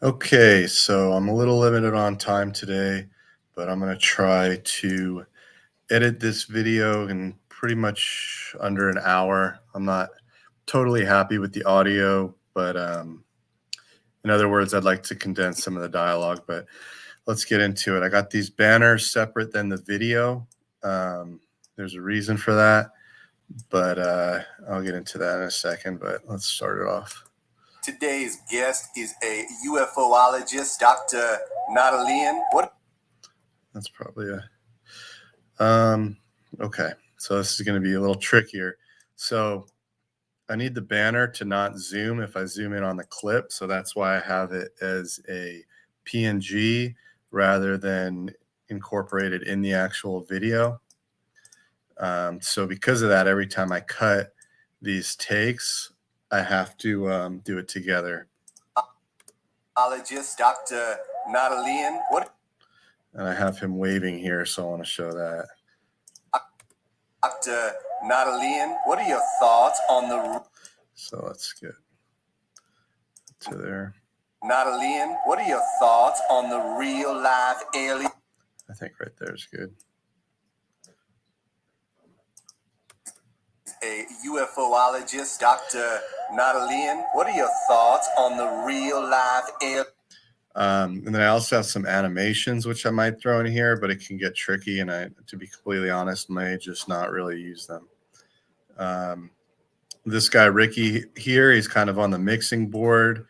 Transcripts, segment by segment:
Okay, so I'm a little limited on time today, but I'm going to try to edit this video in pretty much under an hour. I'm not totally happy with the audio, but in other words, I'd like to condense some of the dialogue, but let's get into it. I got these banners separate than the video. There's a reason for that, but I'll get into that in a second, but let's start it off. Today's guest is a UFOologist, Dr. Natalian. That's probably okay. So this is going to be a little trickier. So I need the banner to not zoom if I zoom in on the clip. So that's why I have it as a PNG rather than incorporated in the actual video. So because of that, every time I cut these takes, I have to do it together. Ologist, Dr. Natalian. And I have him waving here, so I want to show that. Dr. Natalian, what are your thoughts on the... So let's get to there. Natalian, what are your thoughts on the real life alien? I think right there is good. A UFOologist, Dr. Natalian, what are your thoughts on the real life alien? And then I also have some animations, which I might throw in here, but it can get tricky. And to be completely honest, may just not really use them. This guy, Ricky here, he's kind of on the mixing board.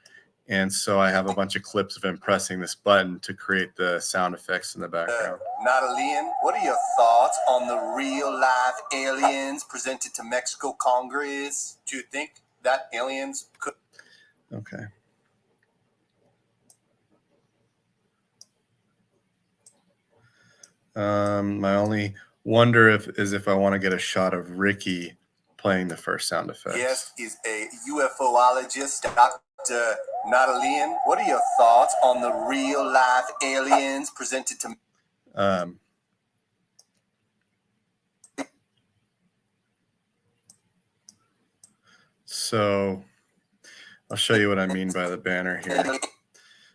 And so I have a bunch of clips of him pressing this button to create the sound effects in the background. Natalian, what are your thoughts on the real life aliens presented to Mexico Congress? Do you think that aliens could... Okay. My only wonder is if I want to get a shot of Ricky playing the first sound effects. Yes, is a UFOologist, Dr. Natalian. What are your thoughts on the real life aliens presented to... So I'll show you what I mean by the banner here.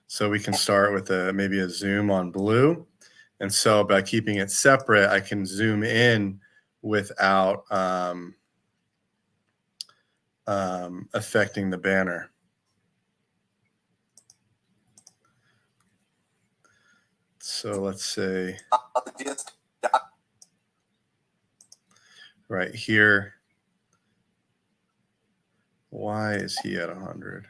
So we can start with maybe a zoom on blue. And so by keeping it separate, I can zoom in without affecting the banner. So let's say right here. Why is he at 100?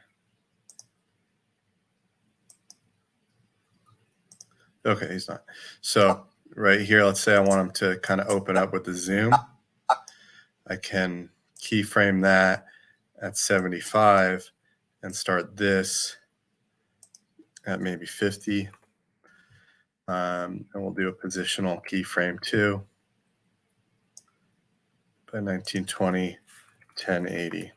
Okay, he's not. So right here, let's say I want him to kind of open up with the zoom. I can keyframe that at 75 and start this at maybe 50. And we'll do a positional keyframe too by 1920, 1080.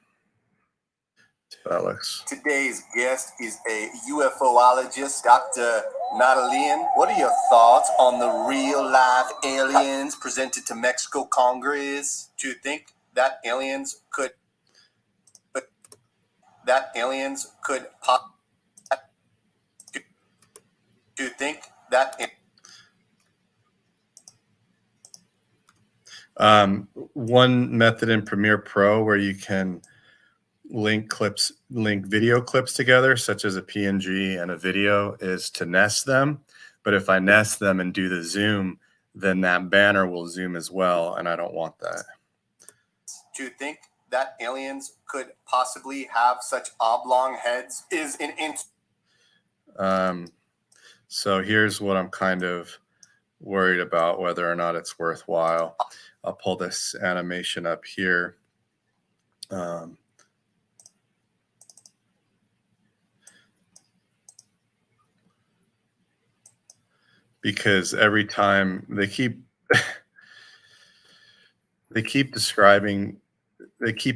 That looks. Today's guest is a UFOologist, Dr. Natalian. What are your thoughts on the real life aliens presented to Mexico Congress? Do you think that aliens could pop? Do you think that... One method in Premiere Pro where you can link video clips together, such as a PNG and a video, is to nest them. But if I nest them and do the zoom, then that banner will zoom as well, and I don't want that. Do you think that aliens could possibly have such oblong heads? So here's what I'm kind of worried about, whether or not it's worthwhile. I'll pull this animation up here. Because every time they keep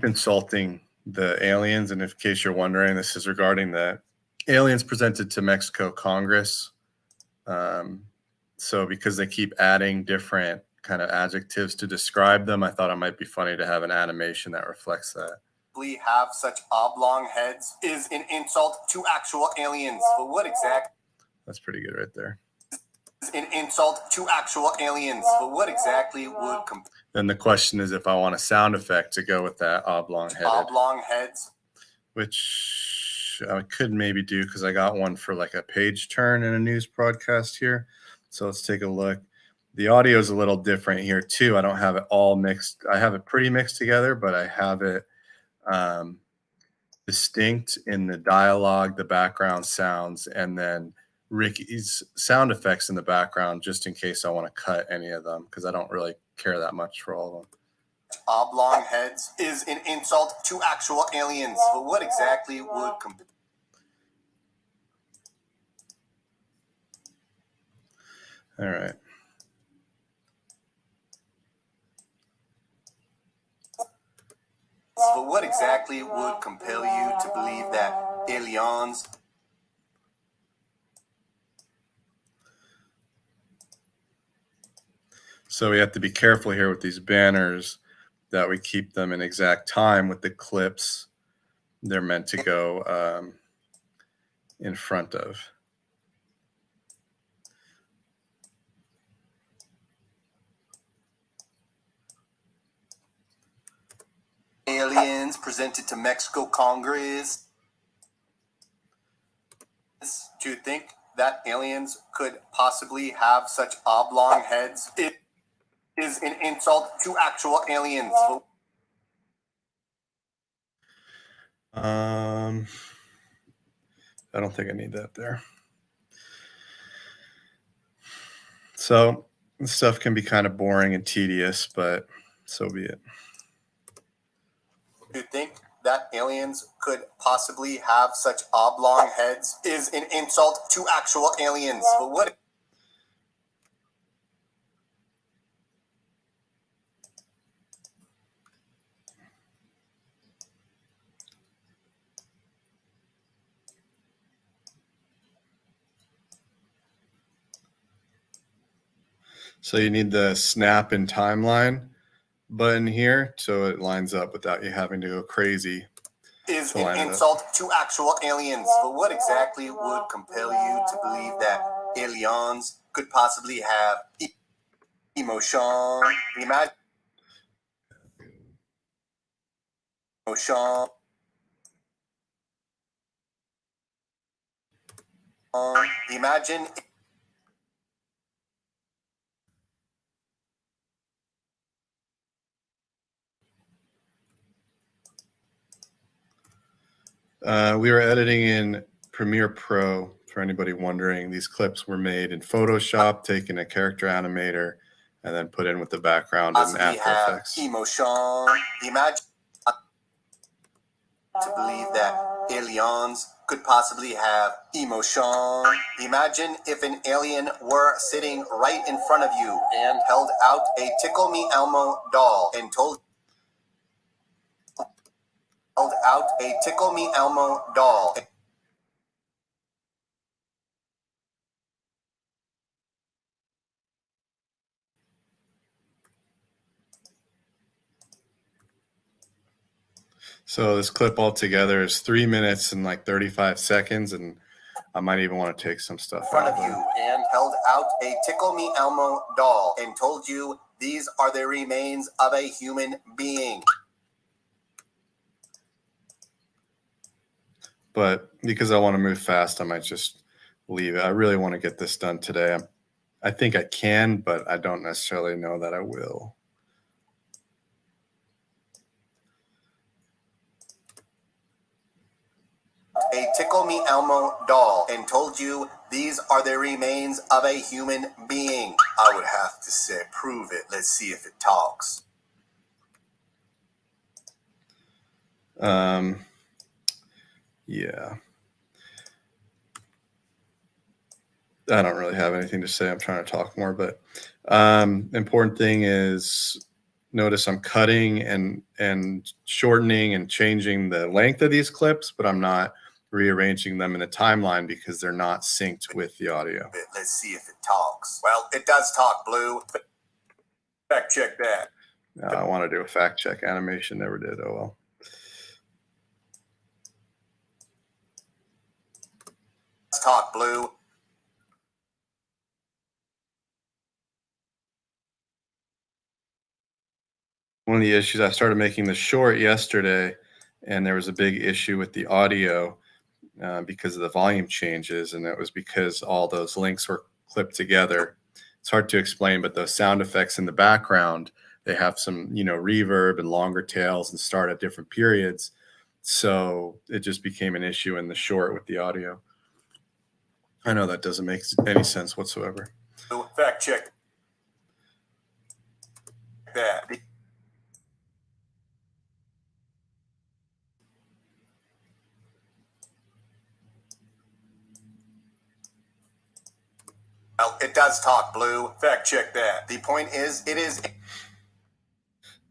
insulting the aliens. And in case you're wondering, this is regarding the aliens presented to Mexico Congress. So because they keep adding different kind of adjectives to describe them, I thought it might be funny to have an animation that reflects that. possibly have such oblong heads is an insult to actual aliens. But what exactly? That's pretty good right there. An insult to actual aliens. But what exactly would then the question is if I want a sound effect to go with that oblong heads, which I could maybe do because I got one for like a page turn in a news broadcast here. So let's take a look. The audio is a little different here too. I don't have it all mixed. I have it pretty mixed together, but I have it distinct in the dialogue, the background sounds, and then Ricky's sound effects in the background, just in case I want to cut any of them, because I don't really care that much for all of them. Oblong heads is an insult to actual aliens. But what exactly would all right. But what exactly would compel you to believe that aliens? So we have to be careful here with these banners that we keep them in exact time with the clips they're meant to go in front of. Aliens presented to Mexico Congress. Do you think that aliens could possibly have such oblong heads? It is an insult to actual aliens. I don't think I need that there. So this stuff can be kind of boring and tedious, but so be it. Do you think that aliens could possibly have such oblong heads is an insult to actual aliens? But what? So you need the snap and timeline button here so it lines up without you having to go crazy. Is an insult to actual aliens. But what exactly would compel you to believe that aliens could possibly have emotion? Imagine emotion. Imagine we were editing in Premiere Pro, for anybody wondering. These clips were made in Photoshop, taking a character animator, and then put in with the background in After Effects. Emotion. Imagine to believe that aliens could possibly have emotion. Imagine if an alien were sitting right in front of you and held out a Tickle Me Elmo doll and told So this clip altogether is 3 minutes and like 35 seconds, and I might even want to take some stuff in front of you and held out a Tickle Me Elmo doll and told you these are the remains of a human being. But because I want to move fast, I might just leave it. I really want to get this done today. I think I can, but I don't necessarily know that I will. A Tickle Me Elmo doll and told you these are the remains of a human being. I would have to say, prove it. Let's see if it talks. Yeah. I don't really have anything to say. I'm trying to talk more, but important thing is notice I'm cutting and shortening and changing the length of these clips, but I'm not rearranging them in the timeline because they're not synced with the audio. Let's see if it talks. Well, it does talk, Blue. Fact check that. I want to do a fact check animation. Never did. Oh well. talk, Blue. One of the issues, I started making the short yesterday, and there was a big issue with the audio because of the volume changes, and that was because all those links were clipped together. It's hard to explain, but those sound effects in the background, they have some, reverb and longer tails and start at different periods. So it just became an issue in the short with the audio. I know that doesn't make any sense whatsoever. Fact check that. Well, it does talk, Blue. Fact check that. The point is, it is.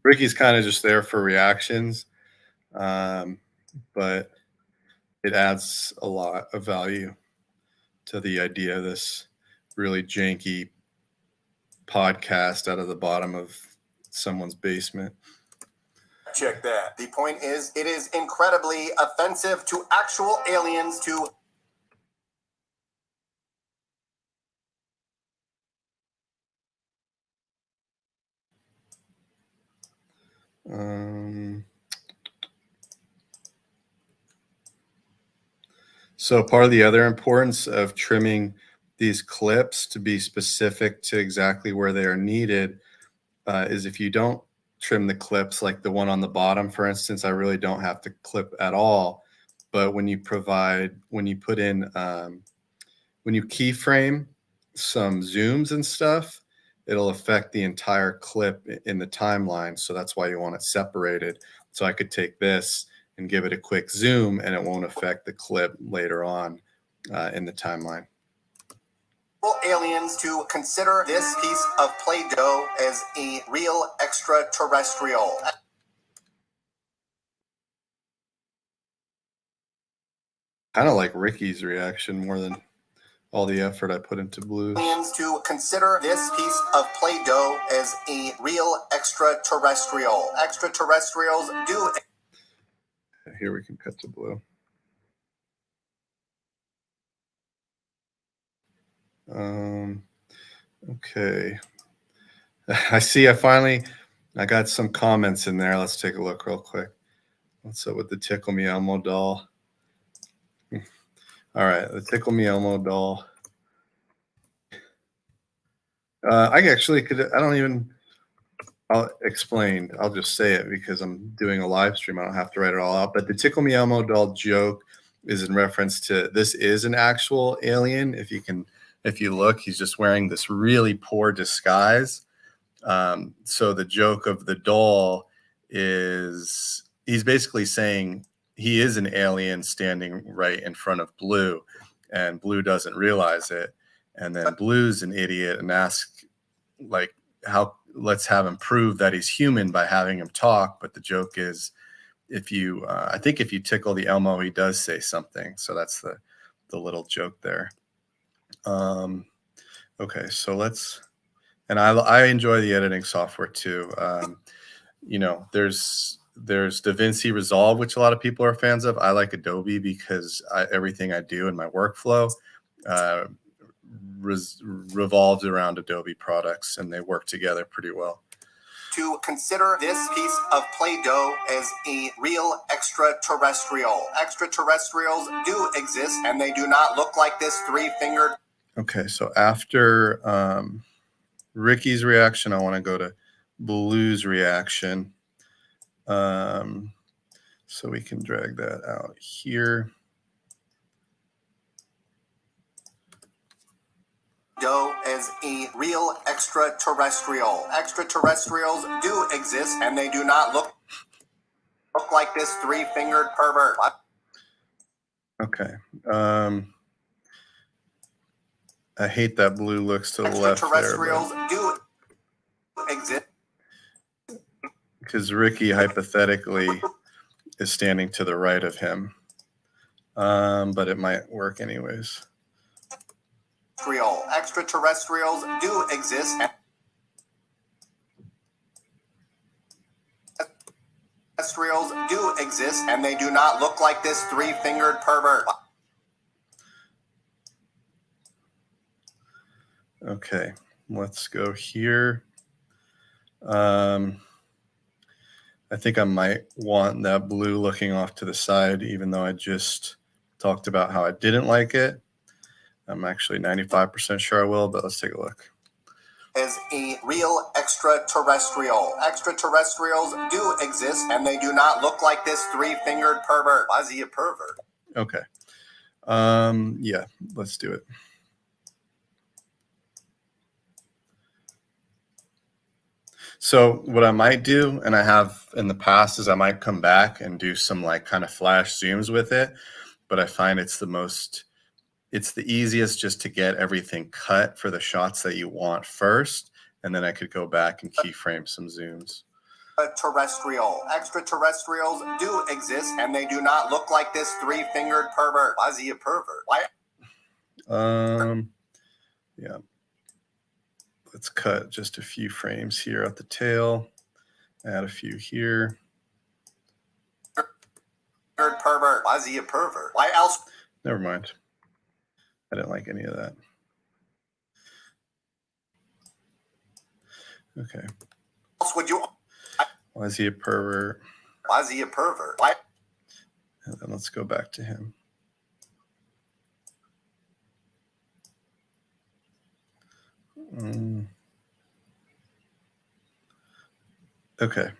Ricky's kind of just there for reactions, but it adds a lot of value to the idea of this really janky podcast out of the bottom of someone's basement. Check that. The point is, it is incredibly offensive to actual aliens to. So part of the other importance of trimming these clips to be specific to exactly where they are needed is if you don't trim the clips, like the one on the bottom, for instance, I really don't have to clip at all. But when you put in, when you keyframe some zooms and stuff, it'll affect the entire clip in the timeline. So that's why you want it separated. So I could take this and give it a quick zoom, and it won't affect the clip later on in the timeline. Aliens to consider this piece of Play-Doh as a real extraterrestrial. Kind of like Ricky's reaction more than all the effort I put into Blues. Aliens to consider this piece of Play-Doh as a real extraterrestrial. Extraterrestrials do. Here we can cut to Blue. Okay. I got some comments in there. Let's take a look real quick. What's up with the Tickle Me Elmo doll? All right, the Tickle Me Elmo doll. I actually could, I don't even, I'll explain. I'll just say it because I'm doing a live stream. I don't have to write it all out. But the Tickle Me Elmo doll joke is in reference to, this is an actual alien. If you look, he's just wearing this really poor disguise. So the joke of the doll is he's basically saying he is an alien standing right in front of Blue, and Blue doesn't realize it. And then Blue's an idiot and asks, like, let's have him prove that he's human by having him talk. But the joke is, I think if you tickle the Elmo, he does say something. So that's the little joke there. Okay, so and I enjoy the editing software too. There's DaVinci Resolve, which a lot of people are fans of. I like Adobe because everything I do in my workflow revolves around Adobe products, and they work together pretty well. To consider this piece of Play-Doh as a real extraterrestrial. Extraterrestrials do exist, and they do not look like this three-fingered. Okay, so after Ricky's reaction, I want to go to Blue's reaction. So we can drag that out here. As a real extraterrestrial. Extraterrestrials do exist, and they do not look like this three-fingered pervert. Okay. I hate that Blue looks to the left there. Extraterrestrials do exist. Because Ricky hypothetically is standing to the right of him. But it might work anyways. Extraterrestrials do exist. Extraterrestrials do exist, and they do not look like this three-fingered pervert. Okay, let's go here. I think I might want that blue looking off to the side, even though I just talked about how I didn't like it. I'm actually 95% sure I will, but let's take a look. Is a real extraterrestrial. Extraterrestrials do exist, and they do not look like this three-fingered pervert. Why is he a pervert? Okay. Yeah, let's do it. So what I might do, and I have in the past, is I might come back and do some like kind of flash zooms with it, but I find it's the easiest just to get everything cut for the shots that you want first, and then I could go back and keyframe some zooms. Terrestrial. Extraterrestrials do exist, and they do not look like this three-fingered pervert. Why is he a pervert? Why? Yeah. Let's cut just a few frames here at the tail. Add a few here. Pervert. Why is he a pervert? Why else? Never mind. I didn't like any of that. Okay. Else would you? Why is he a pervert? Why is he a pervert? Why? And then let's go back to him. Okay.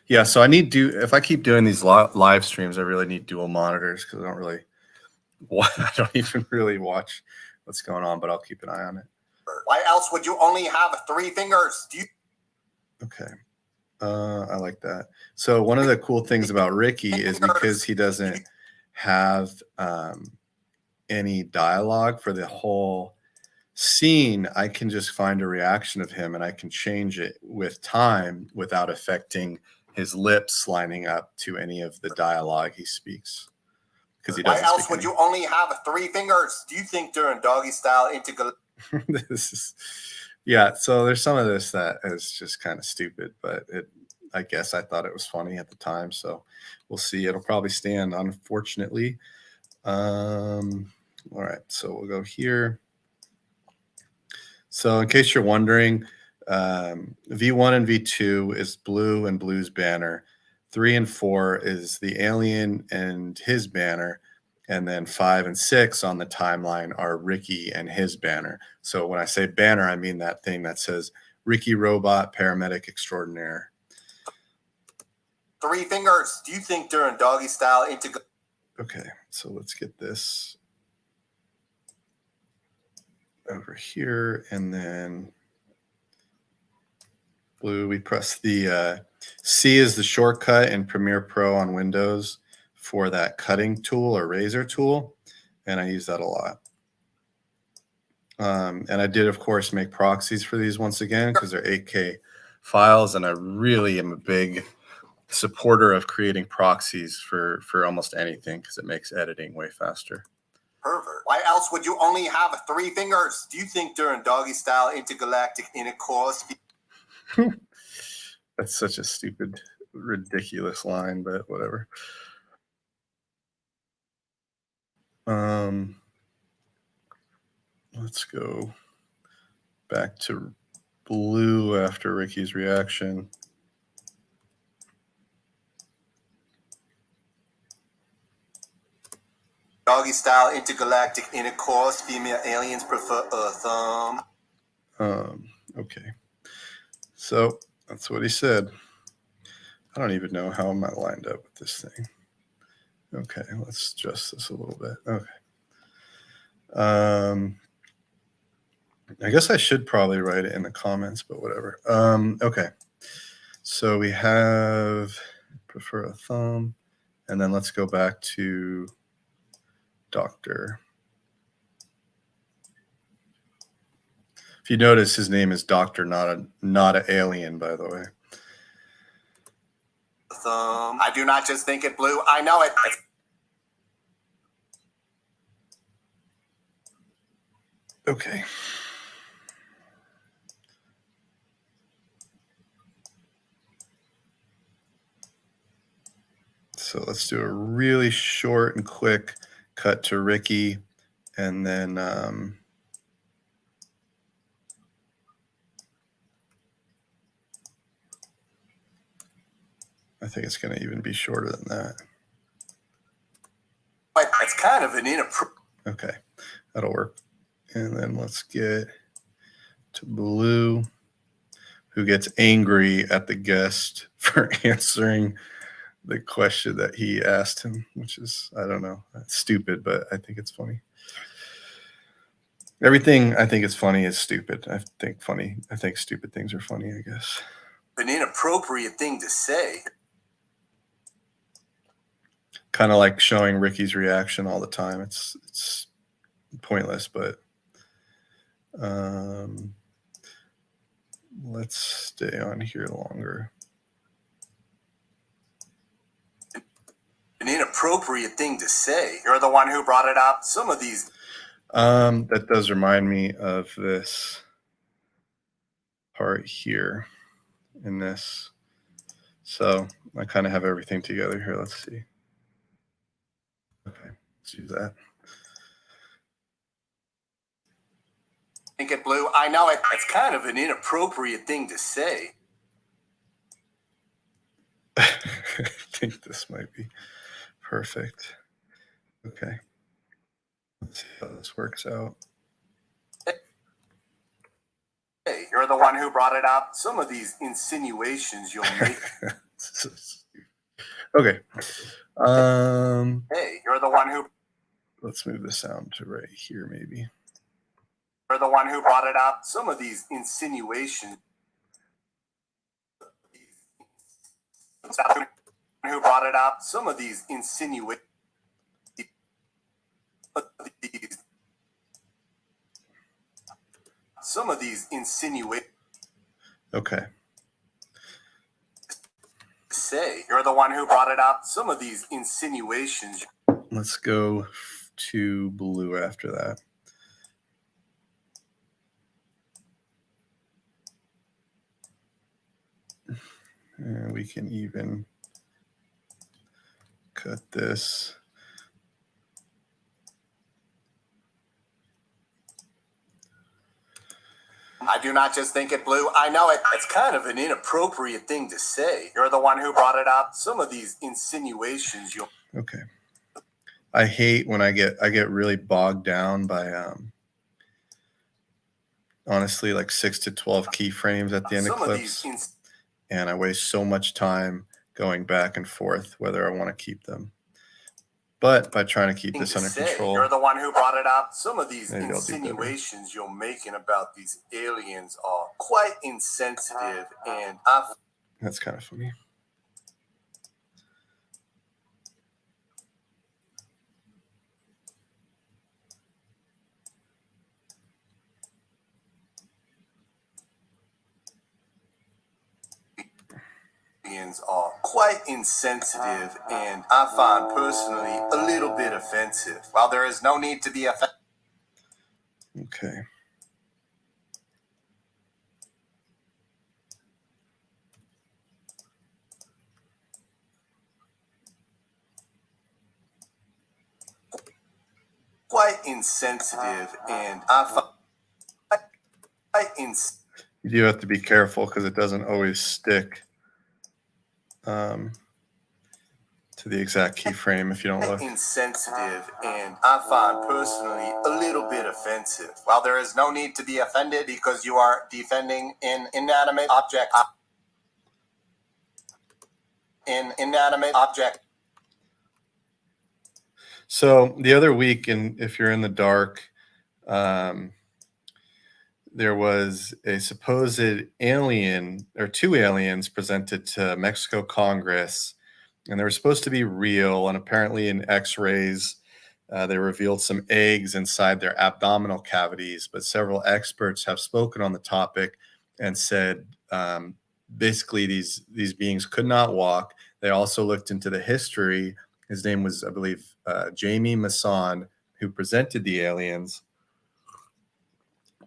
Yeah, so if I keep doing these live streams, I really need dual monitors because I don't even really watch what's going on, but I'll keep an eye on it. Why else would you only have three fingers? Okay. I like that. So one of the cool things about Ricky is because he doesn't have any dialogue for the whole scene, I can just find a reaction of him and I can change it with time without affecting his lips lining up to any of the dialogue he speaks. Because he doesn't. Why else would you only have three fingers? Do you think during doggy style yeah, so there's some of this that is just kind of stupid, but I guess I thought it was funny at the time, so we'll see. It'll probably stand, unfortunately. All right, so we'll go here. So in case you're wondering, V1 and V2 is blue and blue's banner. 3 and 4 is the alien and his banner. And then 5 and 6 on the timeline are Ricky and his banner. So when I say banner, I mean that thing that says Ricky Robot Paramedic Extraordinaire. Three fingers. Do you think during doggy style Okay, so let's get this over here, and then blue, we press the C is the shortcut in Premiere Pro on Windows for that cutting tool or razor tool, and I use that a lot. And I did, of course, make proxies for these once again because they're 8K files, and I really am a big supporter of creating proxies for almost anything because it makes editing way faster. Pervert. Why else would you only have three fingers? Do you think during doggy style intergalactic intercourse? That's such a stupid, ridiculous line, but whatever. Let's go back to blue after Ricky's reaction. Doggy style intergalactic intercourse. Female aliens prefer Okay. So that's what he said. I don't even know how am I lined up with this thing. Okay, let's adjust this a little bit. Okay. I guess I should probably write it in the comments, but whatever. Okay. So we have prefer a thumb, and then let's go back to Doctor. If you notice, his name is Doctor, not an alien, by the way. I do not just think it blue. I know it. Okay. So let's do a really short and quick cut to Ricky, and then I think it's going to even be shorter than that. It's kind of an inappropriate. Okay, that'll work. And then let's get to Blue, who gets angry at the guest for answering the question that he asked him, which is, I don't know, that's stupid, but I think it's funny. Everything I think is funny is stupid. I think stupid things are funny, I guess. An inappropriate thing to say. Kind of like showing Ricky's reaction all the time. It's pointless, but let's stay on here longer. An inappropriate thing to say. You're the one who brought it up. Some of these. That does remind me of this part here in this. So I kind of have everything together here. Let's see. Okay, let's use that. Think it Blue. I know it. It's kind of an inappropriate thing to say. I think this might be perfect. Okay. Let's see how this works out. Hey, you're the one who brought it up. Some of these insinuations you'll make. Okay. Hey, you're the one who. Let's move the sound to right here, maybe. You're the one who brought it up. Some of these insinuations. Who brought it up? Some of these insinuations. Some of these insinuations. Okay. Say, you're the one who brought it up. Some of these insinuations. Let's go to Blue after that. And we can even cut this. I do not just think it Blue. I know it. It's kind of an inappropriate thing to say. You're the one who brought it up. Some of these insinuations you'll. Okay. I hate when I get really bogged down by honestly like 6 to 12 keyframes at the end of clips, and I waste so much time going back and forth whether I want to keep them. But by trying to keep this under control. You're the one who brought it up. Some of these insinuations you're making about these aliens are quite insensitive, and that's kind of funny. Are quite insensitive, and I find personally a little bit offensive. While there is no need to be offended. Okay. Quite insensitive, and I find you do have to be careful because it doesn't always stick to the exact keyframe if you don't look. Insensitive, and I find personally a little bit offensive. While there is no need to be offended because you are defending an inanimate object. So the other week, and if you're in the dark, there was a supposed alien or two aliens presented to Mexico Congress, and they were supposed to be real. And apparently in x-rays, they revealed some eggs inside their abdominal cavities. But several experts have spoken on the topic and said basically these beings could not walk. They also looked into the history. His name was, I believe, Jamie Masson, who presented the aliens.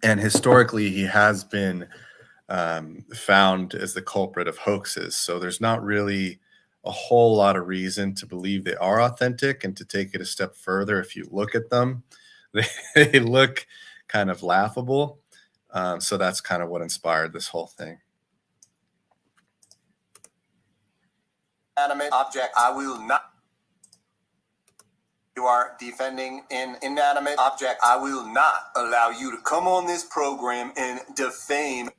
And historically, he has been found as the culprit of hoaxes. So there's not really a whole lot of reason to believe they are authentic. And to take it a step further, if you look at them, they look kind of laughable. So that's kind of what inspired this whole thing. Inanimate object. I will not. You are defending an inanimate object. I will not allow you to come on this program and defame.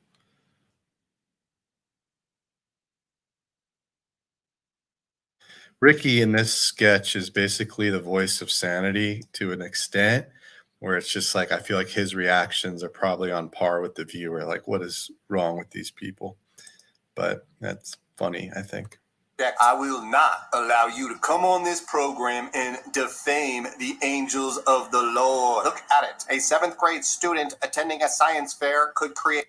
Ricky in this sketch is basically the voice of sanity to an extent, where it's just like I feel like his reactions are probably on par with the viewer. Like, what is wrong with these people? But that's funny, I think. I will not allow you to come on this program and defame the angels of the Lord. Look at it. A 7th grade student attending a science fair could create.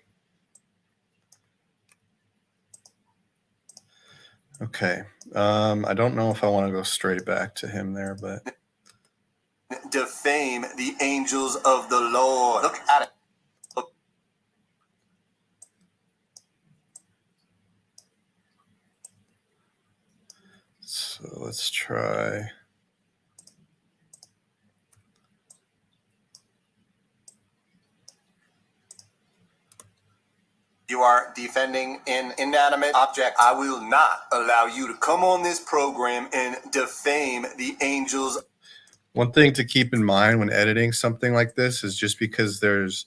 Okay. I don't know if I want to go straight back to him there, but Defame the angels of the Lord. Look at it. Look. So let's try. You are defending an inanimate object. I will not allow you to come on this program and defame the angels. One thing to keep in mind when editing something like this is just because there's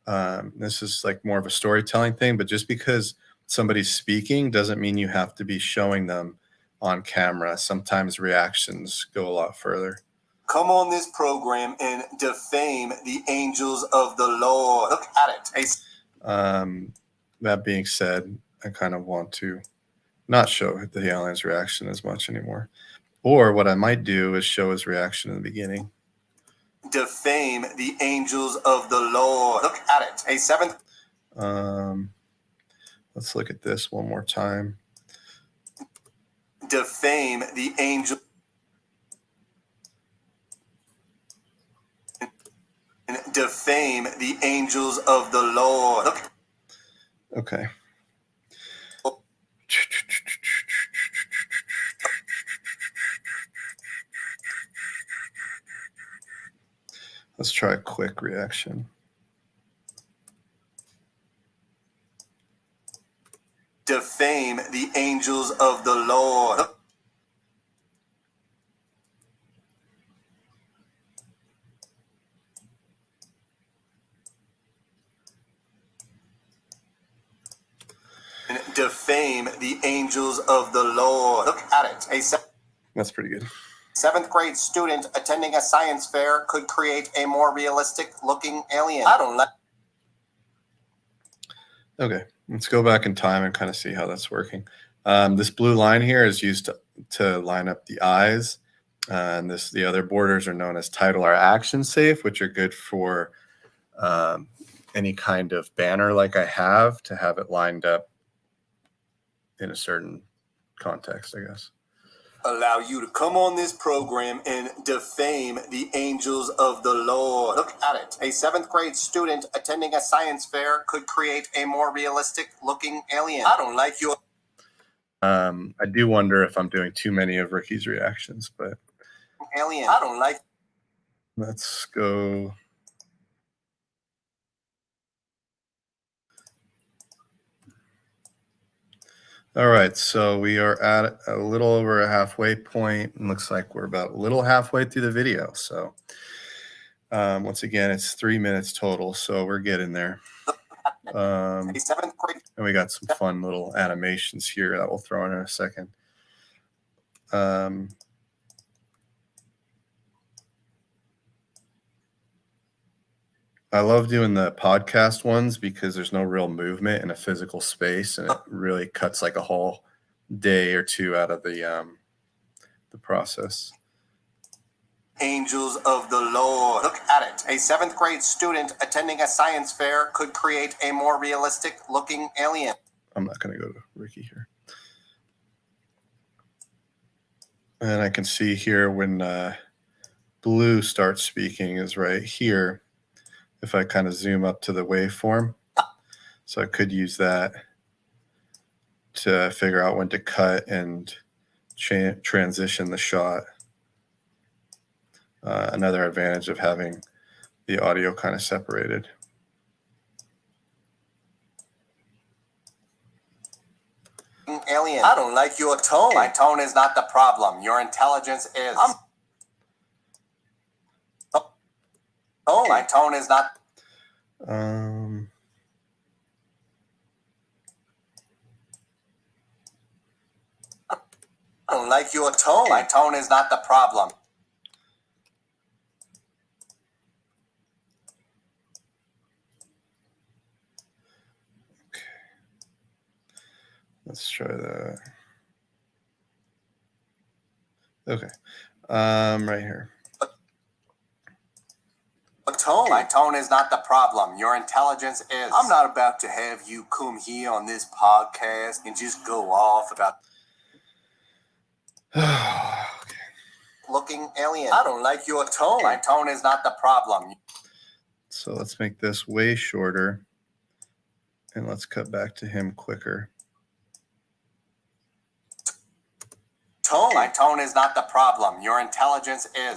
this is like more of a storytelling thing, but just because somebody's speaking doesn't mean you have to be showing them on camera. Sometimes reactions go a lot further. Come on this program and defame the angels of the Lord. Look at it. That being said, I kind of want to not show the alien's reaction as much anymore. Or what I might do is show his reaction in the beginning. Defame the angels of the Lord. Look at it. A 7th. Let's look at this one more time. Defame the angel. Defame the angels of the Lord. Look. Okay. Let's try a quick reaction. Defame the angels of the Lord. Defame the angels of the Lord. Look at it. That's pretty good. 7th grade student attending a science fair could create a more realistic looking alien. I don't like. Okay, let's go back in time and kind of see how that's working. This blue line here is used to line up the eyes. And the other borders are known as title or action safe, which are good for any kind of banner like I have, to have it lined up in a certain context, I guess. Allow you to come on this program and defame the angels of the Lord. Look at it. A 7th grade student attending a science fair could create a more realistic looking alien. I don't like your. I do wonder if I'm doing too many of Ricky's reactions, but alien. I don't like. Let's go. All right, so we are at a little over a halfway point, and looks like we're about a little halfway through the video. So once again, it's 3 minutes total, so we're getting there. And we got some fun little animations here that we'll throw in a second. I love doing the podcast ones because there's no real movement in a physical space, and it really cuts like a whole day or two out of the process. Angels of the Lord. Look at it. A 7th grade student attending a science fair could create a more realistic looking alien. I'm not going to go to Ricky here. And I can see here when Blue starts speaking is right here. If I kind of zoom up to the waveform. So I could use that to figure out when to cut and transition the shot. Another advantage of having the audio kind of separated. Alien. alien. I don't like your tone. My tone is not the problem. Your intelligence is. My tone is not. I don't like your tone. My tone is not the problem. Okay. Let's try that. Okay. Right here. Tone. My tone is not the problem. Your intelligence is. I'm not about to have you come here on this podcast and just go off about Okay. looking alien. I don't like your tone. My tone is not the problem. So let's make this way shorter. And let's cut back to him quicker. Tone. My tone is not the problem. Your intelligence is.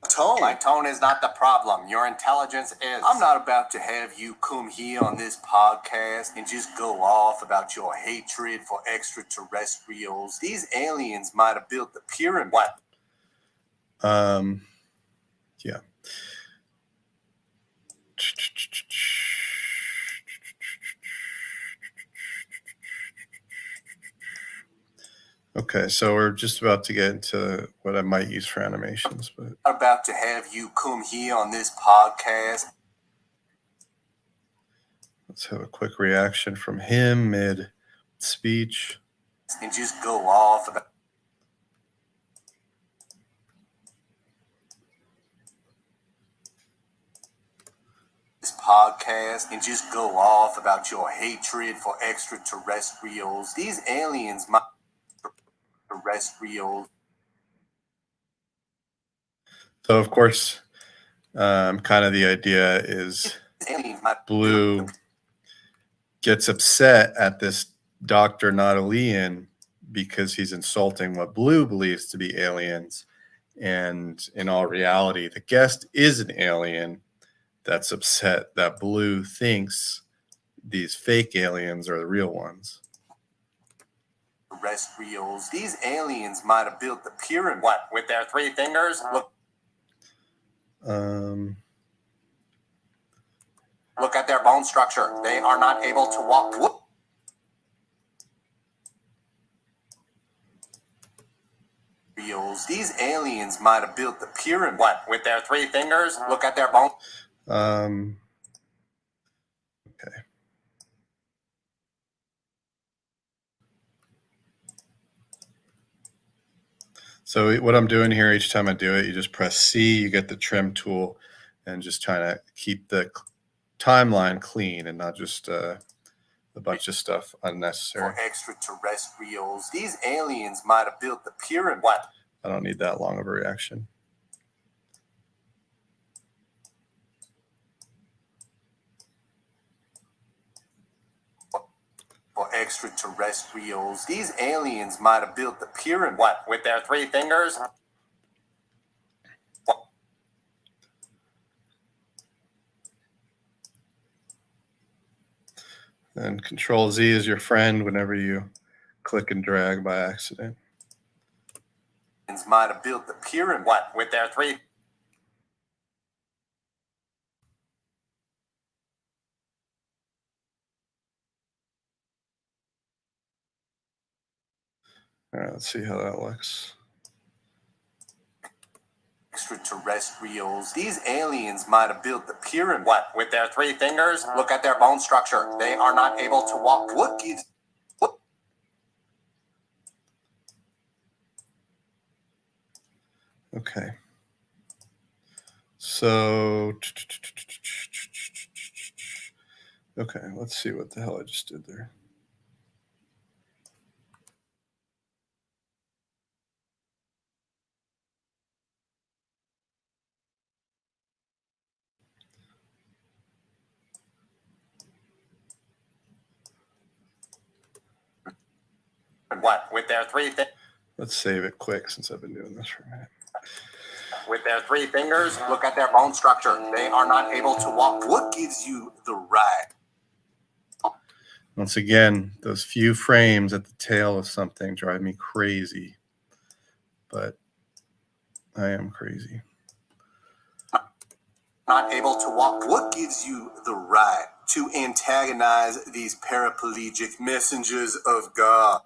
Tone. My tone is not the problem. Your intelligence is. I'm not about to have you come here on this podcast and just go off about your hatred for extraterrestrials. These aliens might have built the pyramid. What? Yeah. Okay, so we're just about to get into what I might use for animations, but About to have you come here on this podcast. let's have a quick reaction from him mid speech. And just go off about this podcast and just go off about your hatred for extraterrestrials. These aliens might terrestrials. So of course, kind of the idea is Blue gets upset at this Dr. Nautilus because he's insulting what Blue believes to be aliens. And in all reality, the guest is an alien that's upset that Blue thinks these fake aliens are the real ones. Terrestrials. These aliens might have built the pyramid. What, with their 3 fingers? Look at their bone structure. They are not able to walk. These aliens might have built the pyramid. What, with their 3 fingers? Look at their bone. Okay. So what I'm doing here, each time I do it, you just press C, you get the trim tool, and just trying to keep the timeline clean and not just a bunch of stuff unnecessary. For extraterrestrials. These aliens might have built the pyramid. What? I don't need that long of a reaction. For extraterrestrials. These aliens might have built the pyramid. What, with their 3 fingers? And Control Z is your friend whenever you click and drag by accident. Might have built the pyramid. What, with their 3? All right, let's see how that looks. Extraterrestrials. These aliens might have built the pyramid. What, with their 3 fingers? Look at their bone structure. They are not able to walk. What gives... What? Okay. So, okay, let's see what the hell I just did there. What? With their Let's save it quick since I've been doing this for a minute. With their 3 fingers, look at their bone structure. They are not able to walk. What gives you the right? Once again, those few frames at the tail of something drive me crazy, but I am crazy. Not able to walk. What gives you the right to antagonize these paraplegic messengers of God?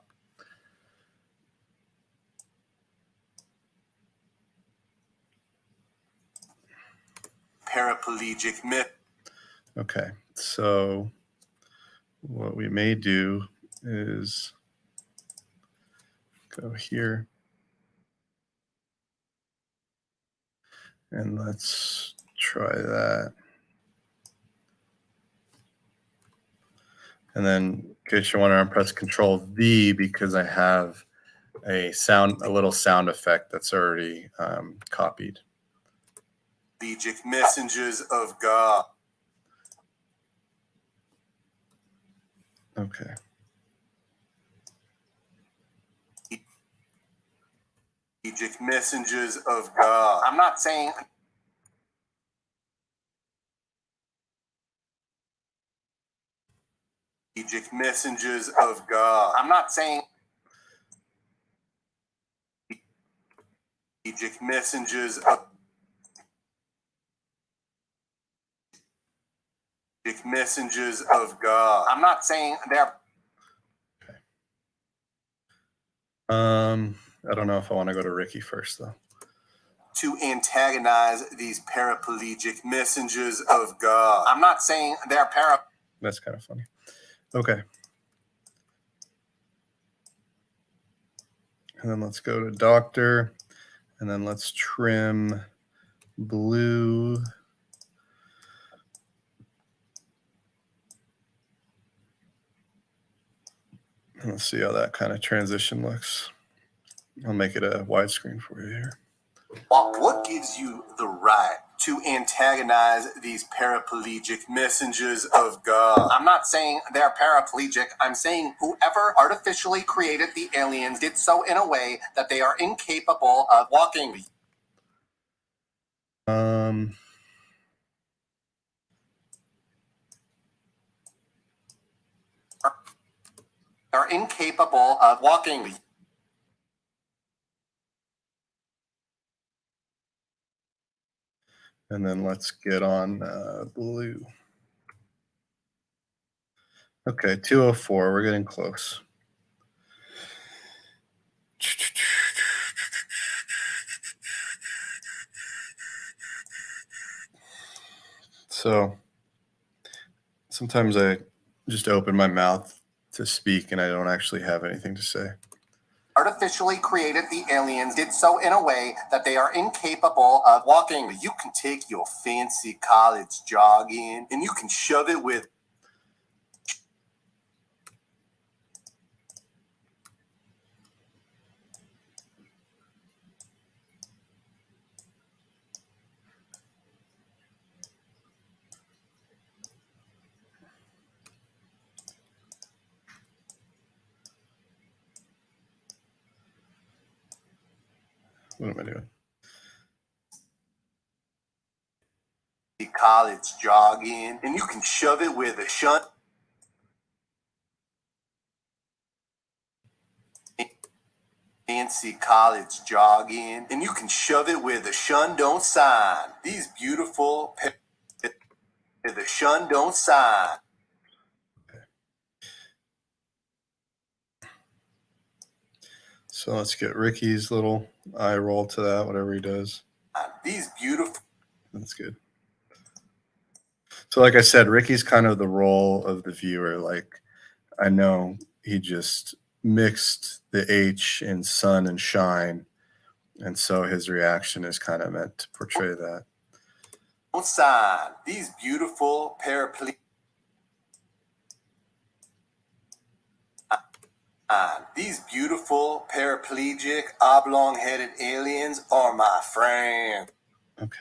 Paraplegic myth. Okay, so what we may do is go here and let's try that. And then in case you want to press Control V because I have a little sound effect that's already copied. Paraplegic messengers of God. Okay. Paraplegic messengers of God. I'm not saying. Paraplegic messengers of God. I'm not saying. Paraplegic messengers of. Messengers of God. I'm not saying they're. Okay. I don't know if I want to go to Ricky first though. To antagonize these paraplegic messengers of God. I'm not saying they're That's kind of funny. Okay. And then let's go to Doctor, and then let's trim blue. And let's see how that kind of transition looks. I'll make it a widescreen for you here. What gives you the right to antagonize these paraplegic messengers of God? I'm not saying they're paraplegic. I'm saying whoever artificially created the aliens did so in a way that they are incapable of walking. Are incapable of walking. And then let's get on blue. Okay, 204. We're getting close. So sometimes I just open my mouth to speak and I don't actually have anything to say. Artificially created the aliens did so in a way that they are incapable of walking. You can take your fancy college jogging and you can shove it with. What am I doing? College jogging and you can shove it with a shunt. Fancy college jogging and you can shove it with a shun don't sign. These beautiful the shun don't sign. So let's get Ricky's little eye roll to that, whatever he does. These beautiful. That's good. So like I said, Ricky's kind of the role of the viewer. Like I know he just mixed the H in sun and shine. And so his reaction is kind of meant to portray that. Don't sign. These beautiful paraplegic. These beautiful paraplegic oblong-headed aliens are my friend. Okay.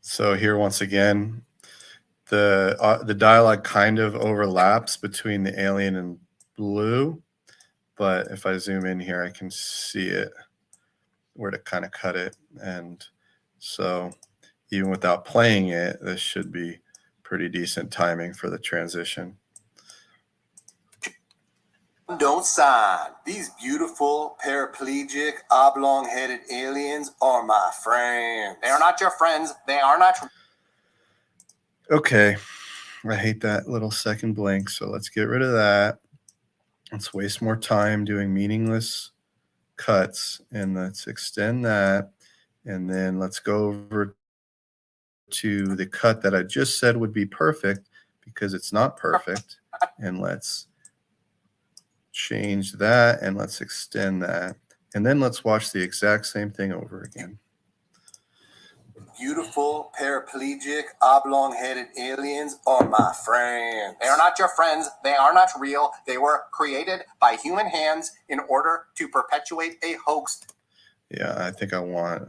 So here once again, the dialogue kind of overlaps between the alien and blue, but if I zoom in here, I can see it where to kind of cut it. And so even without playing it, this should be pretty decent timing for the transition. Don't sign. These beautiful, paraplegic, oblong-headed aliens are my friends. They are not your friends. They are not. Okay, I hate that little second blink, so let's get rid of that. Let's waste more time doing meaningless cuts, and let's extend that, and then let's go over to the cut that I just said would be perfect because it's not perfect, and let's change that, and let's extend that, and then let's watch the exact same thing over again. Beautiful, paraplegic, oblong-headed aliens are my friends. They are not your friends. They are not real. They were created by human hands in order to perpetuate a hoax. Yeah, I think I want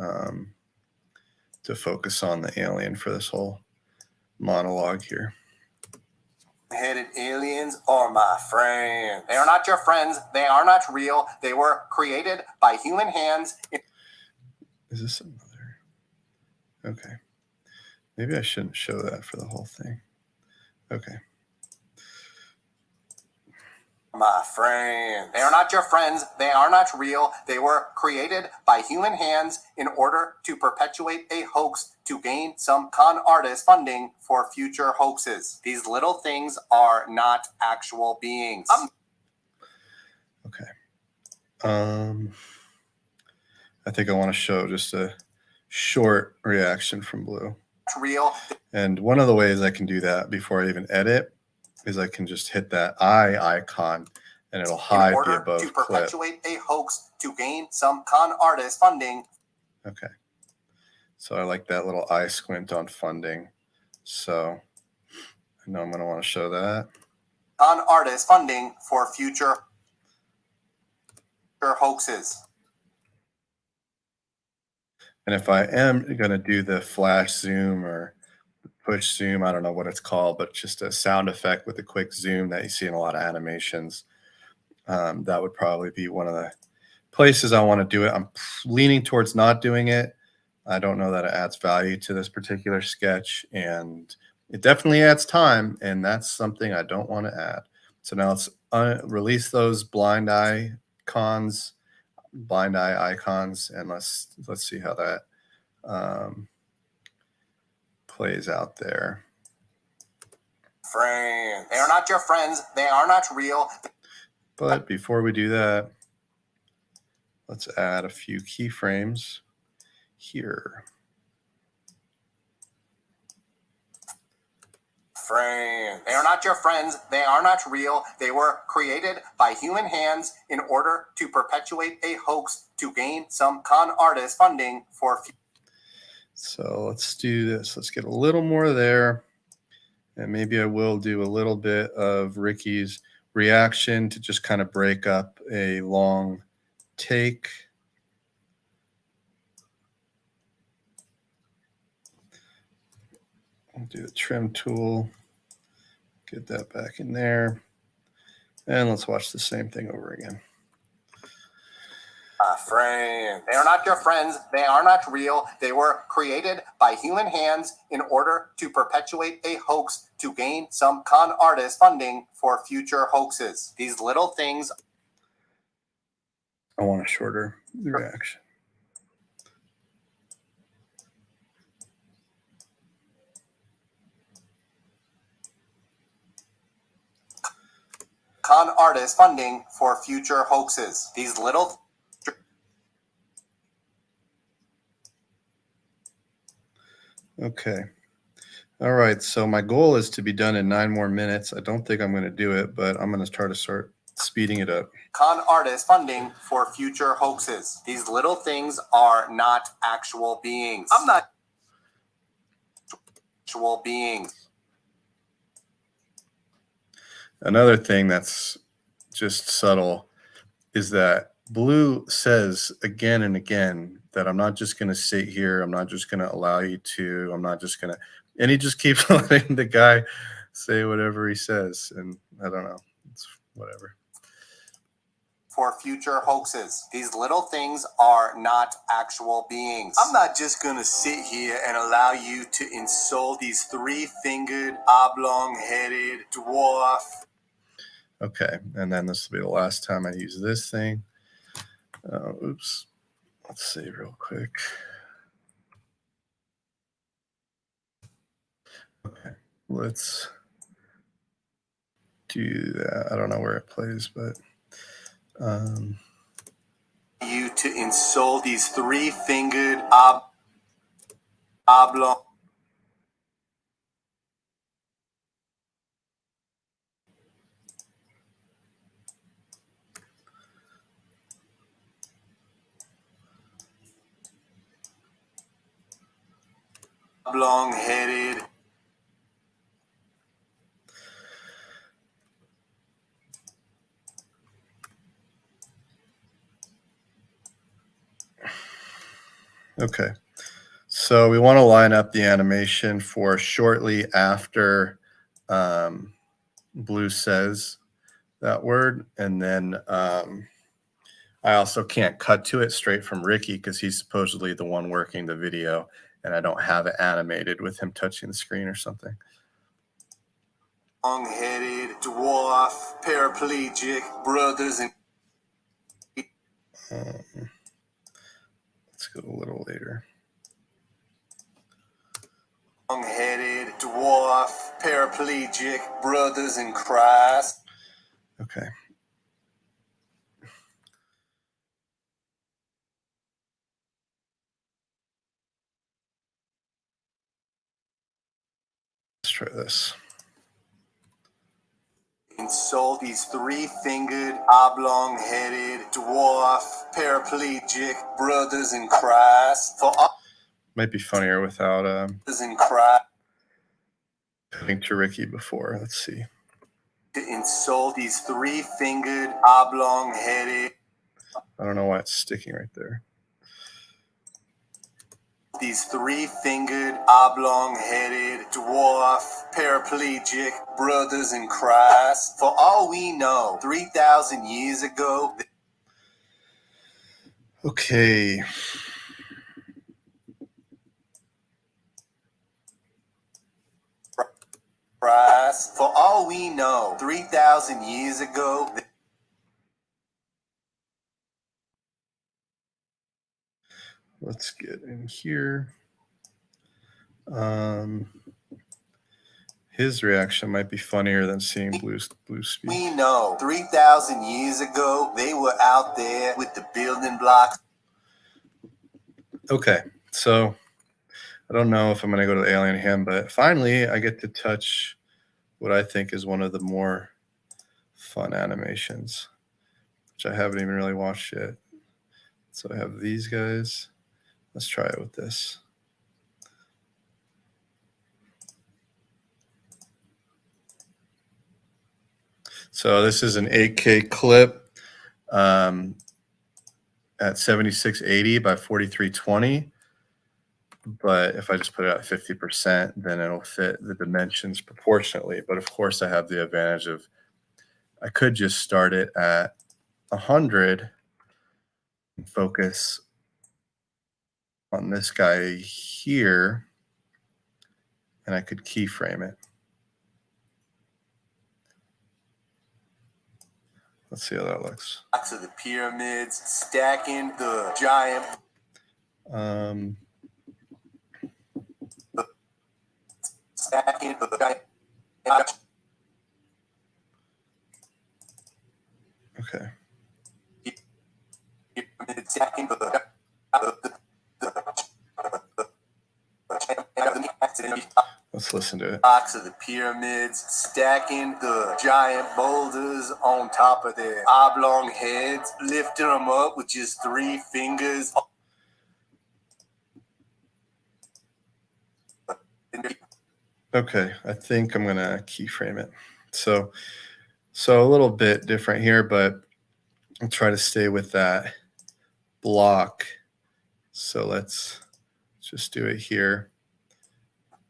to focus on the alien for this whole monologue here. Headed aliens are my friends. They are not your friends. They are not real. They were created by human hands. Is this another? Okay. Maybe I shouldn't show that for the whole thing. Okay. My friends. They are not your friends. They are not real. They were created by human hands in order to perpetuate a hoax to gain some con artist funding for future hoaxes. These little things are not actual beings. Okay. I think I want to show just a short reaction from blue. Real. And one of the ways I can do that before I even edit is I can just hit that eye icon and it'll hide the above to clip. Perpetuate a hoax to gain some con artist funding. Okay. So I like that little eye squint on funding. So I know I'm going to want to show that. Con artist funding for future hoaxes. And if I am going to do the flash zoom or push zoom, I don't know what it's called, but just a sound effect with a quick zoom that you see in a lot of animations, that would probably be one of the places I want to do it. I'm leaning towards not doing it. I don't know that it adds value to this particular sketch, and it definitely adds time, and that's something I don't want to add. So now let's release those blind eye icons, and let's see how that plays out there. Friends. They are not your friends. They are not real. But before we do that, let's add a few keyframes here. Friends. They are not your friends. They are not real. They were created by human hands in order to perpetuate a hoax to gain some con artist funding for. So let's do this. Let's get a little more there. And maybe I will do a little bit of Ricky's reaction to just kind of break up a long take. I'll do the trim tool, get that back in there. And let's watch the same thing over again. Friends. They are not your friends. They are not real. They were created by human hands in order to perpetuate a hoax to gain some con artist funding for future hoaxes. These little things. I want a shorter reaction. Con artist funding for future hoaxes. These little. Okay. All right. So my goal is to be done in 9 more minutes. I don't think I'm going to do it, but I'm going to try to start speeding it up. Con artist funding for future hoaxes. These little things are not actual beings. I'm not actual beings. Another thing that's just subtle is that Blue says again and again that I'm not just going to sit here. I'm not just going to allow you to. I'm not just going to. And he just keeps letting the guy say whatever he says. And I don't know. It's whatever. For future hoaxes. These little things are not actual beings. I'm not just gonna sit here and allow you to insult these three-fingered, oblong-headed dwarf. Okay. And then this will be the last time I use this thing. Oops. Let's see real quick. Okay. Let's do that. I don't know where it plays, but You to insult these three-fingered, oblong. Oblong-headed. okay. So we want to line up the animation for shortly after Blue says that word. And then I also can't cut to it straight from Ricky because he's supposedly the one working the video and I don't have it animated with him touching the screen or something. Long-headed dwarf, paraplegic, brothers and Let's go a little later. long-headed dwarf, paraplegic, brothers in Christ. Okay. Let's try this. Insult these three-fingered, oblong-headed dwarf, paraplegic, brothers in Christ. For Might be funnier without others in Christ. cutting to Ricky before. Let's see. To insult these three-fingered, oblong-headed. I don't know why it's sticking right there. These three-fingered, oblong-headed, dwarf, paraplegic, brothers in Christ. For all we know, 3,000 years ago. Okay. Christ. For all we know, 3,000 years ago. Let's get in here. His reaction might be funnier than seeing Blue speak. We know 3,000 years ago, they were out there with the building blocks. Okay, so I don't know if I'm going to go to the alien hand, but finally I get to touch what I think is one of the more fun animations, which I haven't even really watched yet. So I have these guys. Let's try it with this. So this is an 8K clip at 7680 by 4320. But if I just put it at 50%, then it'll fit the dimensions proportionately. But of course, I have the advantage of I could just start it at 100 and focus on this guy here, and I could keyframe it. Let's see how that looks. To the pyramids, stacking the giant. Stacking the giant. Okay. Stacking the Let's listen to it. blocks of the pyramids, stacking the giant boulders on top of their oblong heads, lifting them up with just 3 fingers. Okay, I think I'm gonna keyframe it. So a little bit different here, but I'll try to stay with that block. So let's just do it here.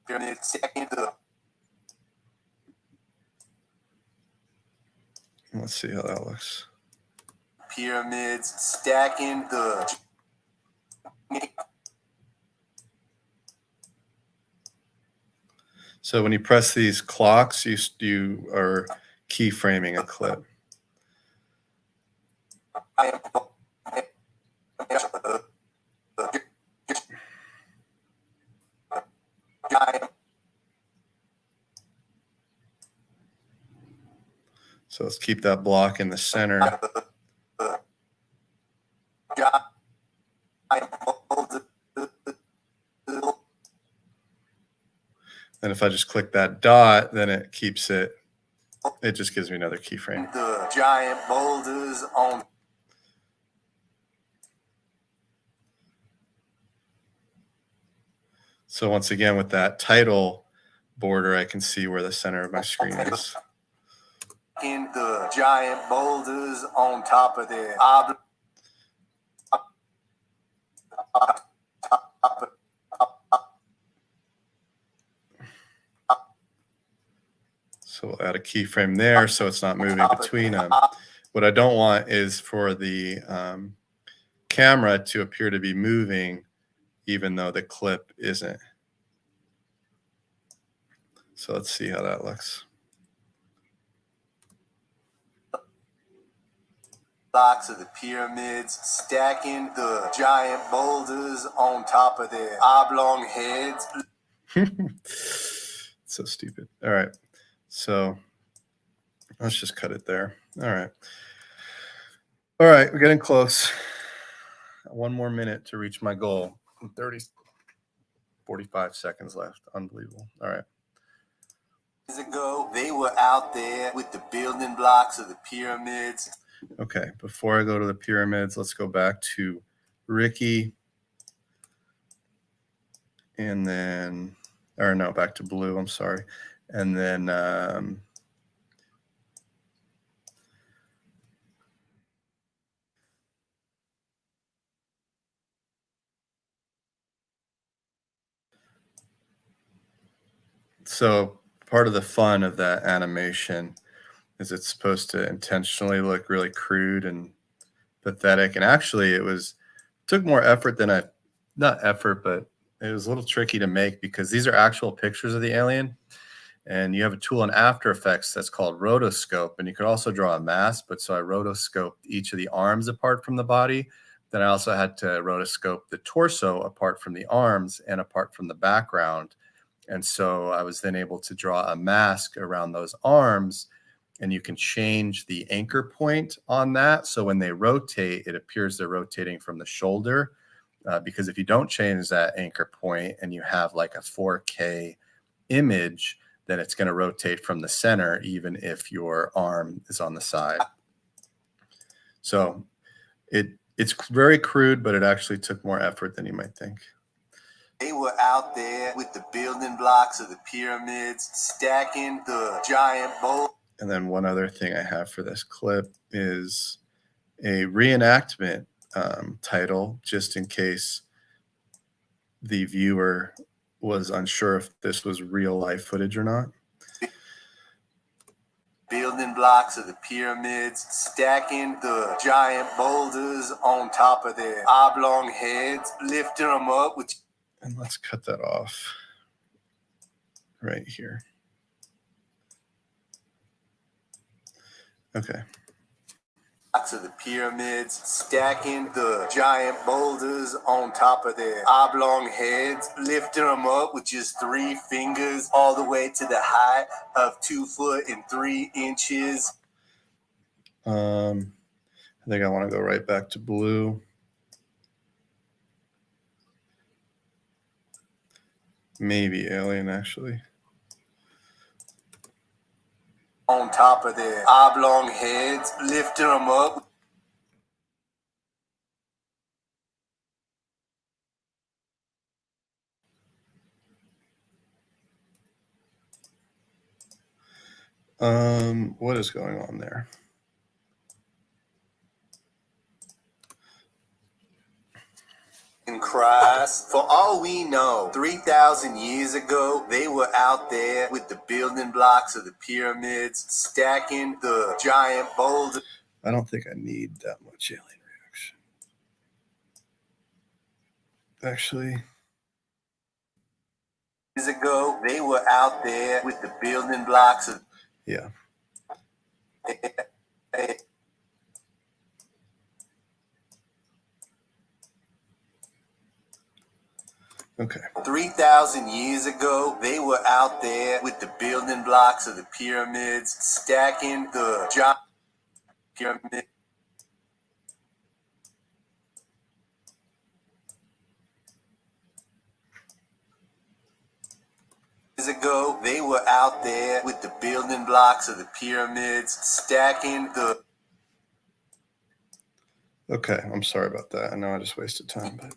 Let's see how that looks. Pyramids stacking the. So when you press these clocks, you are keyframing a clip. So let's keep that block in the center. And if I just click that dot, then it keeps it. It just gives me another keyframe. The giant boulders on. So once again, with that title border, I can see where the center of my screen is. In the giant boulders on top of there. So we'll add a keyframe there so it's not moving between them. What I don't want is for the camera to appear to be moving even though the clip isn't. So let's see how that looks. Blocks of the pyramids stacking the giant boulders on top of their oblong heads. So stupid. All right. So let's just cut it there. All right. All right. We're getting close. One more minute to reach my goal. 45 seconds left. Unbelievable. All right. Years ago, they were out there with the building blocks of the pyramids. Okay. Before I go to the pyramids, let's go back to Ricky. And then, or no, back to blue. I'm sorry. And then, so part of the fun of that animation is it's supposed to intentionally look really crude and pathetic. And actually it took more effort than not effort, but it was a little tricky to make because these are actual pictures of the alien. And you have a tool in After Effects that's called rotoscope. And you could also draw a mask, but so I rotoscoped each of the arms apart from the body. Then I also had to rotoscope the torso apart from the arms and apart from the background. And so I was then able to draw a mask around those arms, and you can change the anchor point on that. So when they rotate, it appears they're rotating from the shoulder. Because if you don't change that anchor point and you have like a 4K image, then it's going to rotate from the center, even if your arm is on the side. So it's very crude, but it actually took more effort than you might think. They were out there with the building blocks of the pyramids, stacking the giant boulders. And then one other thing I have for this clip is a reenactment title, just in case the viewer was unsure if this was real life footage or not. Building blocks of the pyramids, stacking the giant boulders on top of their oblong heads, lifting them up with. And let's cut that off right here. Okay. Blocks of the pyramids, stacking the giant boulders on top of their oblong heads, lifting them up with just 3 fingers, all the way to the height of 2 foot and 3 inches. I think I want to go right back to blue. Maybe alien, actually. On top of their oblong heads, lifting them up. What is going on there? past. For all we know, 3,000 years ago, they were out there with the building blocks of the pyramids, stacking the giant boulders. I don't think I need that much alien reaction. Actually, Years ago, they were out there with the building blocks of. yeah. Okay. 3,000 years ago, they were out there with the building blocks of the pyramids, stacking the giant pyramid. Years ago, they were out there with the building blocks of the pyramids, stacking the. Okay, I'm sorry about that. I know I just wasted time, but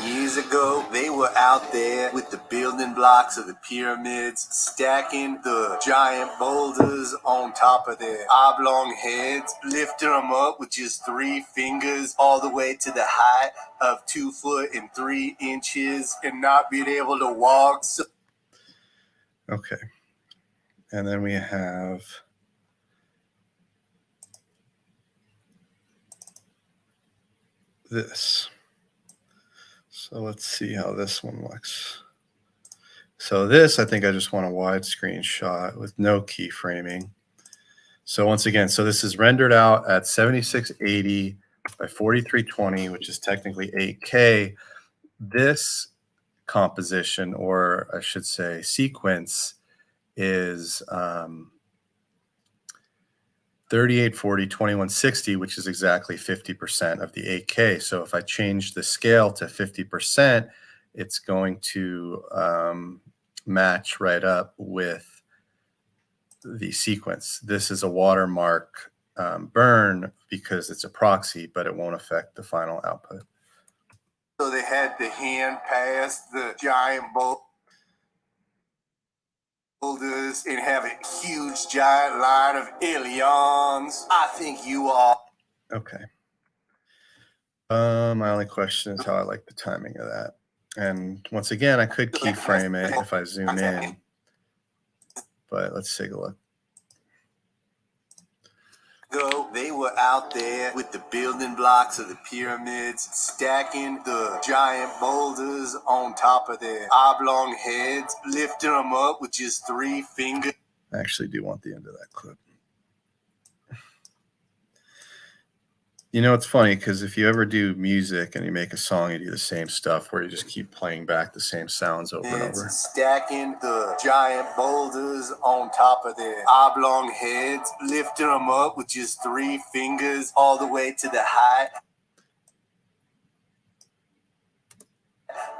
Years ago, they were out there with the building blocks of the pyramids, stacking the giant boulders on top of their oblong heads, lifting them up with just 3 fingers all the way to the height of 2 foot and 3 inches and not being able to walk. So okay. And then we have this. So let's see how this one looks. So this, I think I just want a widescreen shot with no keyframing. So once again, so this is rendered out at 7680 by 4320, which is technically 8K. This composition, or I should say sequence, is 3840, 2160, which is exactly 50% of the 8K. So if I change the scale to 50%, it's going to match right up with the sequence. This is a watermark burn because it's a proxy, but it won't affect the final output. So they had to hand pass the giant boulders and have a huge giant line of aliens. I think you are. Okay. My only question is how I like the timing of that. And once again, I could keyframe it if I zoom in, but let's take a look. They were out there with the building blocks of the pyramids, stacking the giant boulders on top of their oblong heads, lifting them up with just 3 fingers. I actually do want the end of that clip. You know, it's funny because if you ever do music and you make a song, you do the same stuff where you just keep playing back the same sounds over and over. Stacking the giant boulders on top of their oblong heads, lifting them up with just 3 fingers all the way to the height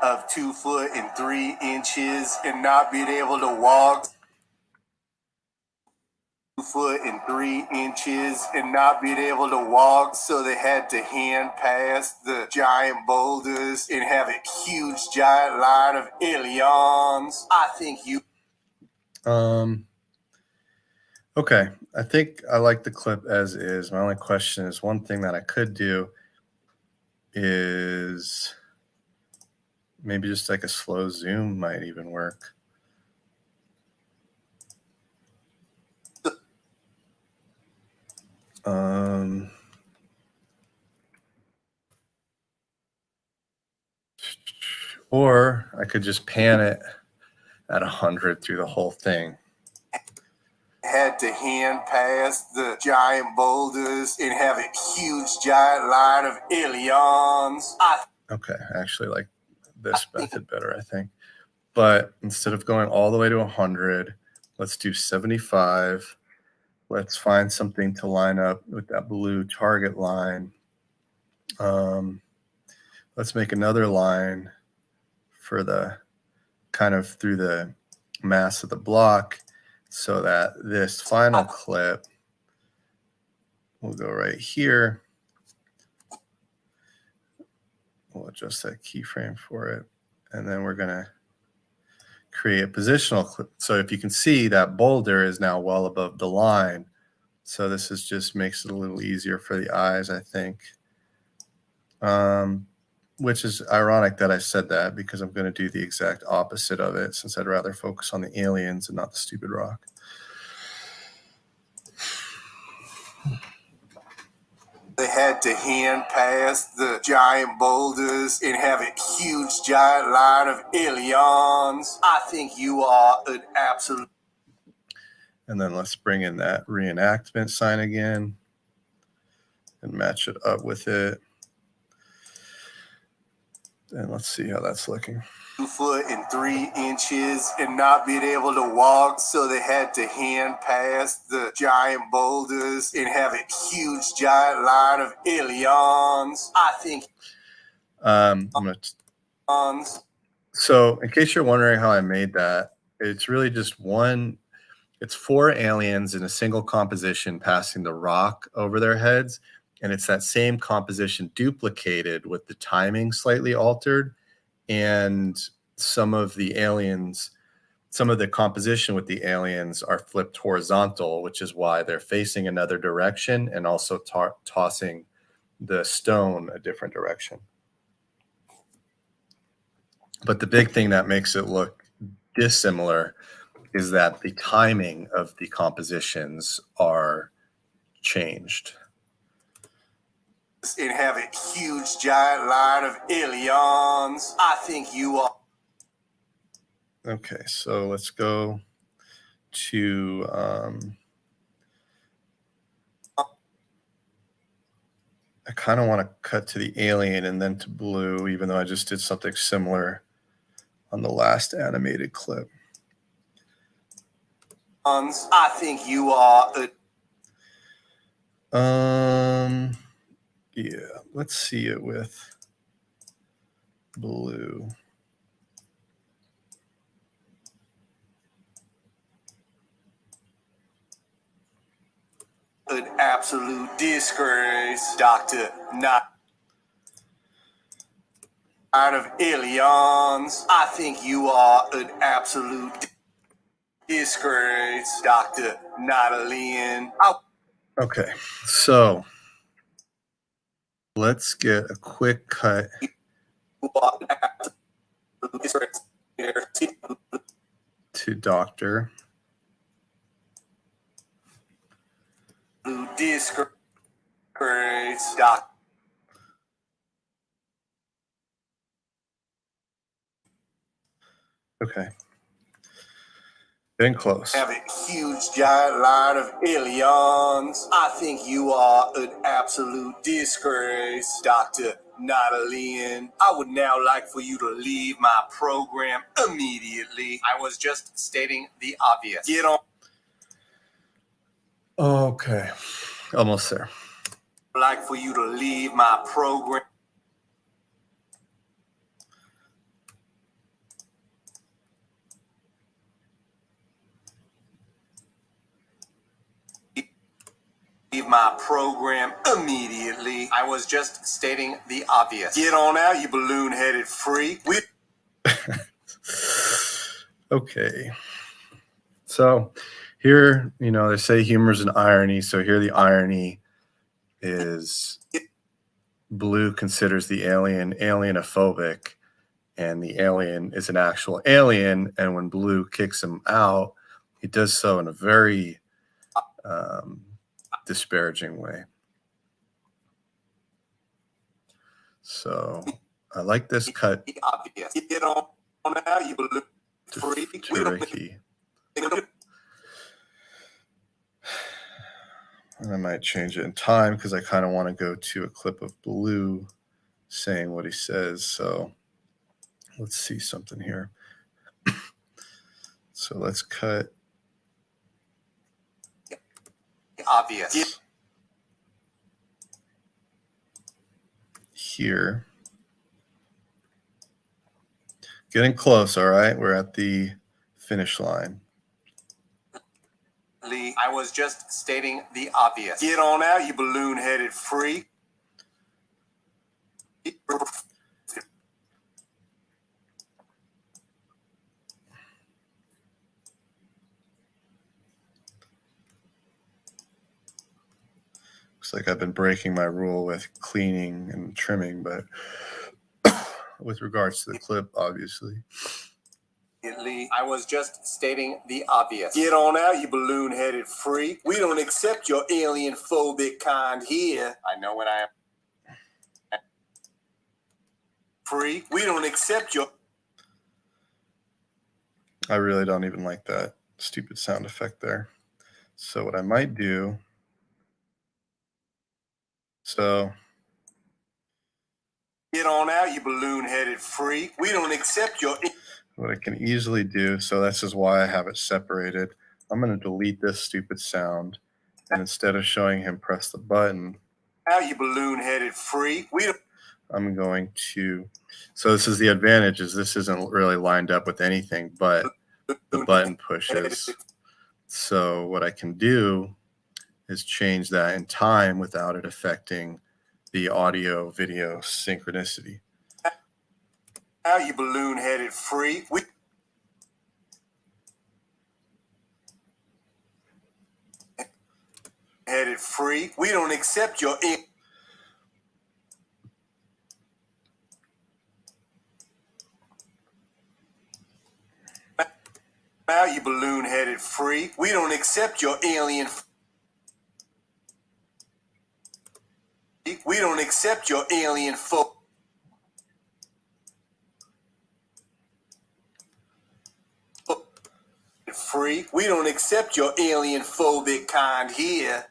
of 2 foot and 3 inches and not being able to walk. 2 foot and 3 inches and not being able to walk, so they had to hand pass the giant boulders and have a huge giant line of aliens. I think you. Okay, I think I like the clip as is. My only question is, one thing that I could do is maybe just like a slow zoom might even work. Or I could just pan it at 100 through the whole thing. Had to hand pass the giant boulders and have a huge giant line of aliens. Okay, I actually like this method better, I think. But instead of going all the way to 100, let's do 75. Let's find something to line up with that blue target line. Let's make another line for the kind of through the mass of the block so that this final clip will go right here. We'll adjust that keyframe for it. And then we're going to create a positional clip. So if you can see, that boulder is now well above the line. So this is just makes it a little easier for the eyes, I think. which is ironic that I said that because I'm going to do the exact opposite of it since I'd rather focus on the aliens and not the stupid rock. They had to hand pass the giant boulders and have a huge giant line of aliens. I think you are an absolute. And then let's bring in that reenactment sign again and match it up with it. And let's see how that's looking. 2 foot and 3 inches and not being able to walk, so they had to hand pass the giant boulders and have a huge giant line of aliens. I think. So in case you're wondering how I made that, it's really just it's 4 aliens in a single composition passing the rock over their heads. And it's that same composition duplicated with the timing slightly altered. And some of the composition with the aliens are flipped horizontal, which is why they're facing another direction and also tossing the stone a different direction. But the big thing that makes it look dissimilar is that the timing of the compositions are changed. And have a huge giant line of aliens. I think you are. Okay, so let's go to I kind of want to cut to the alien and then to blue, even though I just did something similar on the last animated clip. I think you are yeah, let's see it with blue. an absolute disgrace, Doctor. Not out of aliens. I think you are an absolute disgrace, Dr. Nadalian. Okay, so let's get a quick cut to Doctor. Disgrace, Doctor. Okay. Been close. Have a huge giant line of aliens. I think you are an absolute disgrace, Dr. Nadalian. I would now like for you to leave my program immediately. I was just stating the obvious. Get on. Okay. Almost there. I'd like for you to leave my program. Leave my program immediately. I was just stating the obvious. Get on out, you balloon-headed freak. Okay. So here, they say humor's an irony. So here the irony is blue considers the alien alienophobic, and the alien is an actual alien. And when blue kicks him out, he does so in a very disparaging way. So I like this cut the obvious. Get on out, you balloon freak. to Ricky. And I might change it in time because I kind of want to go to a clip of blue saying what he says. So let's see something here. So let's cut. Obvious. Here. Getting close, all right? We're at the finish line. I was just stating the obvious. Get on out, you balloon-headed freak. Looks like I've been breaking my rule with cleaning and trimming, but with regards to the clip, obviously. I was just stating the obvious. Get on out, you balloon-headed freak. We don't accept your alien-phobic kind here. I know what I am. Freak. We don't accept your... I really don't even like that stupid sound effect there. So what I might do... Get on out, you balloon-headed freak. We don't accept your... What I can easily do, so this is why I have it separated. I'm going to delete this stupid sound, and instead of showing him press the button, out, you balloon-headed freak. I'm going to... So this is the advantage, is this isn't really lined up with anything but the button pushes. So what I can do is change that in time without it affecting the audio video synchronicity. Out, you balloon-headed freak. Headed freak. We don't accept your... Out, you balloon-headed freak. We don't accept your alien... We don't accept your alien freak. We don't accept your alien phobic kind here.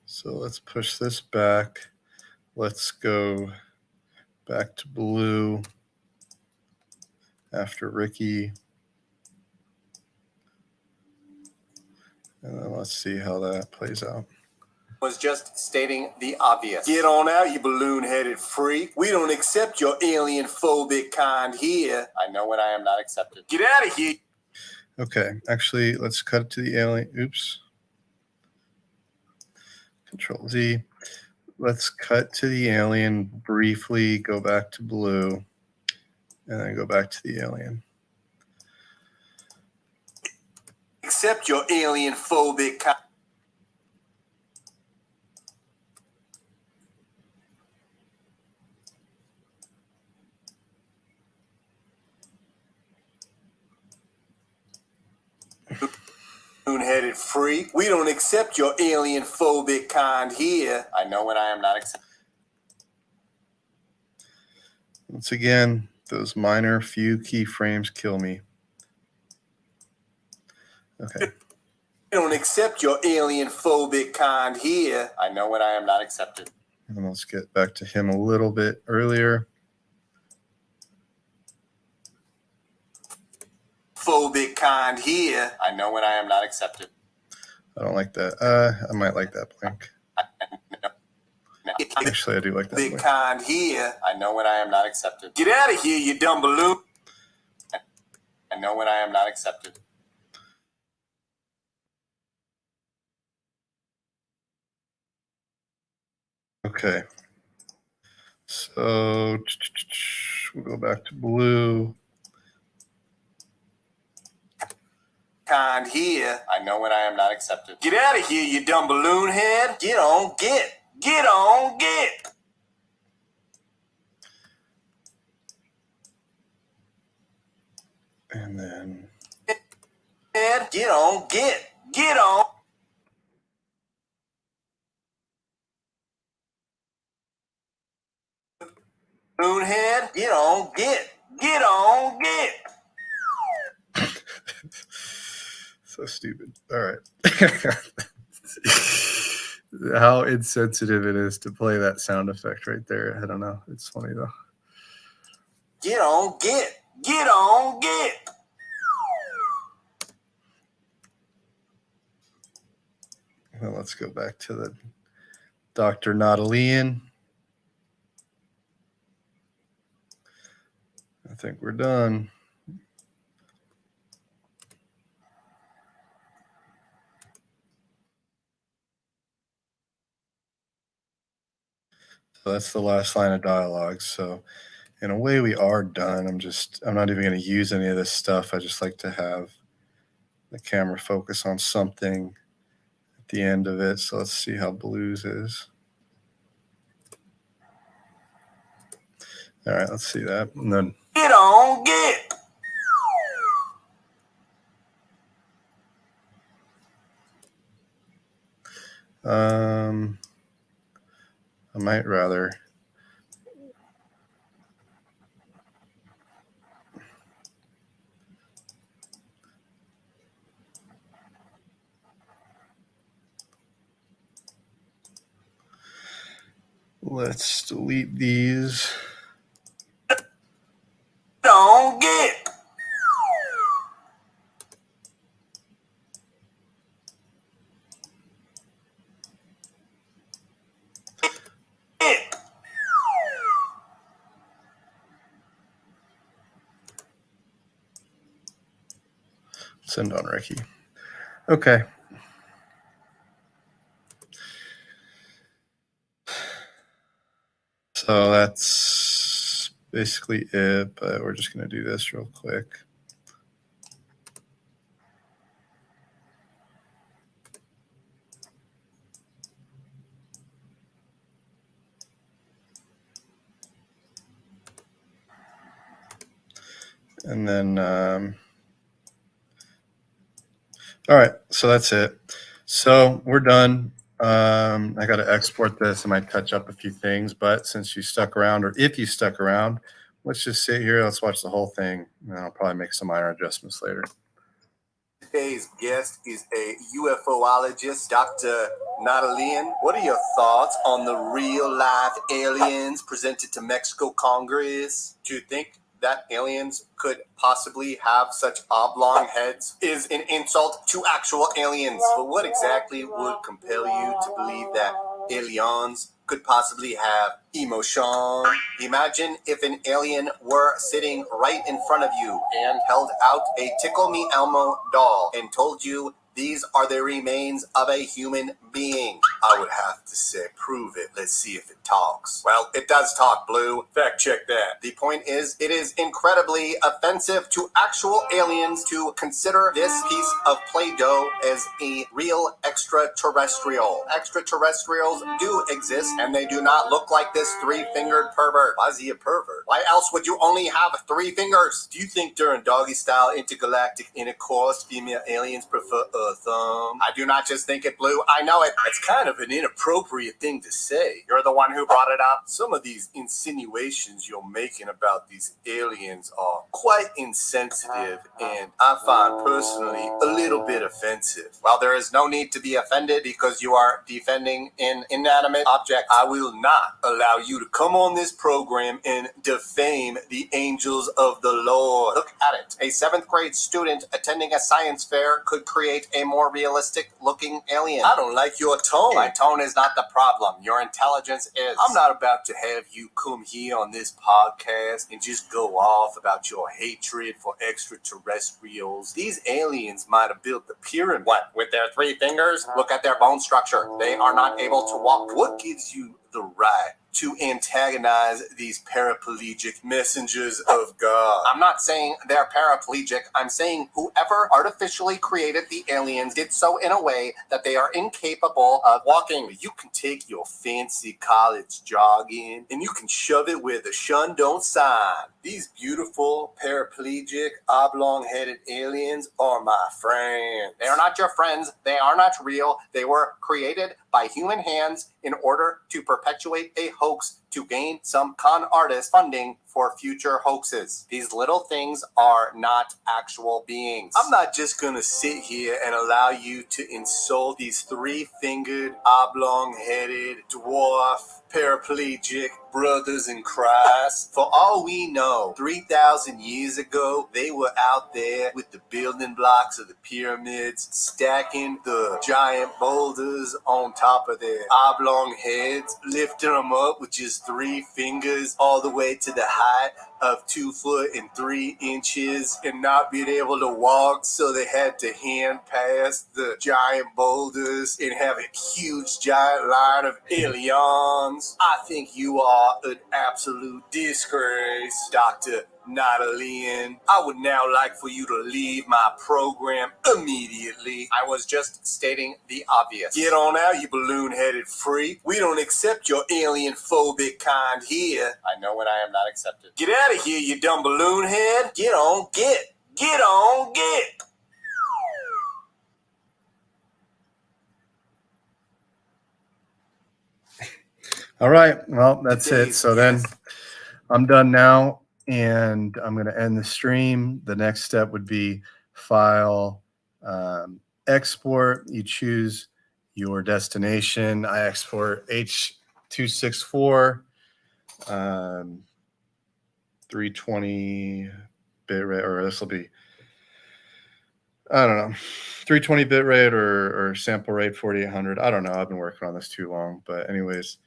So let's push this back. Let's go back to blue after Ricky. And then let's see how that plays out. Was just stating the obvious. Get on out, you balloon-headed freak. We don't accept your alien phobic kind here. I know what I am not accepted. Get out of here. Okay, actually, let's cut it to the alien. Oops. Control Z. Let's cut to the alien briefly, go back to blue, and then go back to the alien. Accept your alien phobic kind. Balloon-headed freak. We don't accept your alien phobic kind here. I know what I am not accepting. Once again, those minor few keyframes kill me. Okay. We don't accept your alien phobic kind here. I know what I am not accepted. And let's get back to him a little bit earlier. Phobic kind here. I know what I am not accepted. I don't like that. I might like that blink. Actually, I do like that Big blink. kind here. I know what I am not accepted. Get out of here, you dumb balloon. I know what I am not accepted. Okay. So we'll go back to blue. Kind here. I know what I am not accepted. Get out of here, you dumb balloon head. Get on, get. Get on, get. And then... Head, get on, get. Get on. Balloon head, get on, get. Get on, get. So stupid. All right. How insensitive it is to play that sound effect right there. I don't know. It's funny though. Get on, get. Get on, get. Well, let's go back to the Dr. Nautilus. I think we're done. So that's the last line of dialogue. So in a way we are done. I'm not even going to use any of this stuff. I just like to have the camera focus on something at the end of it. So let's see how blues is. All right, let's see that. And then Get on, get. I might rather let's delete these. Don't get. Send on Ricky. Okay. So that's basically it, but we're just going to do this real quick. And then, all right, so that's it. So we're done. I got to export this. I might touch up a few things, but since you stuck around, or if you stuck around, let's just sit here. Let's watch the whole thing. And I'll probably make some minor adjustments later. Today's guest is a UFOologist, Dr. Natalian. What are your thoughts on the real life aliens presented to Mexico Congress? Do you think that aliens could possibly have such oblong heads is an insult to actual aliens? But what exactly would compel you to believe that aliens could possibly have emotion? Imagine if an alien were sitting right in front of you and held out a Tickle Me Elmo doll and told you these are the remains of a human being. I would have to say, prove it. Let's see if it talks. Well, it does talk, Blue. Fact check that. The point is, it is incredibly offensive to actual aliens to consider this piece of Play-Doh as a real extraterrestrial. Extraterrestrials do exist, and they do not look like this three-fingered pervert. Why is he a pervert? Why else would you only have 3 fingers? Do you think during doggy-style intergalactic intercourse, female aliens prefer a thumb? I do not just think it, Blue. I know it. It's kind of an inappropriate thing to say. You're the one who brought it up. Some of these insinuations you're making about these aliens are quite insensitive and I find personally a little bit offensive. While there is no need to be offended because you are defending an inanimate object, I will not allow you to come on this program and defame the angels of the Lord. Look at it. A 7th grade student attending a science fair could create a more realistic looking alien. I don't like your tone. My tone is not the problem. Your intelligence is. I'm not about to have you come here on this podcast and just go off about your hatred for extraterrestrials. These aliens might have built the pyramid. What, with their 3 fingers? Look at their bone structure. They are not able to walk. What gives you the right to antagonize these paraplegic messengers of God? I'm not saying they're paraplegic. I'm saying whoever artificially created the aliens did so in a way that they are incapable of walking. You can take your fancy college jogging and you can shove it where the shun don't sign. These beautiful paraplegic oblong-headed aliens are my friends. They are not your friends. They are not real. They were created by human hands in order to perpetuate a hoax to gain some con artist funding for future hoaxes. These little things are not actual beings. I'm not just gonna sit here and allow you to insult these 3-fingered, oblong-headed, dwarf, paraplegic brothers in Christ. For all we know, 3,000 years ago, they were out there with the building blocks of the pyramids, stacking the giant boulders on top of their oblong heads, lifting them up with just 3 fingers all the way to the height of 2 foot and 3 inches and not being able to walk, so they had to hand pass the giant boulders and have a huge giant line of aliens. I think you are an absolute disgrace, Dr. Nadalian. I would now like for you to leave my program immediately. I was just stating the obvious. Get on out, you balloon-headed freak. We don't accept your alien-phobic kind here. I know when I am not accepted. Get out of here, you dumb balloon head. Get on, get. Get on, get. All right. Well, that's it. So then I'm done now, and I'm going to end the stream. The next step would be file, export. You choose your destination. I export H.264, 320 bit rate, or this will be, I don't know, 320 bit rate or sample rate 4800. I don't know. I've been working on this too long, but anyways,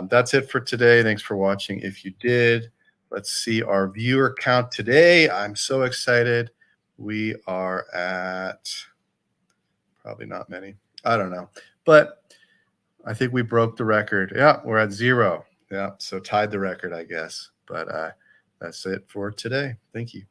that's it for today. Thanks for watching. If you did, let's see our viewer count today. I'm so excited. We are at probably not many. I don't know, but I think we broke the record. Yeah, we're at 0. Yeah, so tied the record, I guess. But that's it for today. Thank you.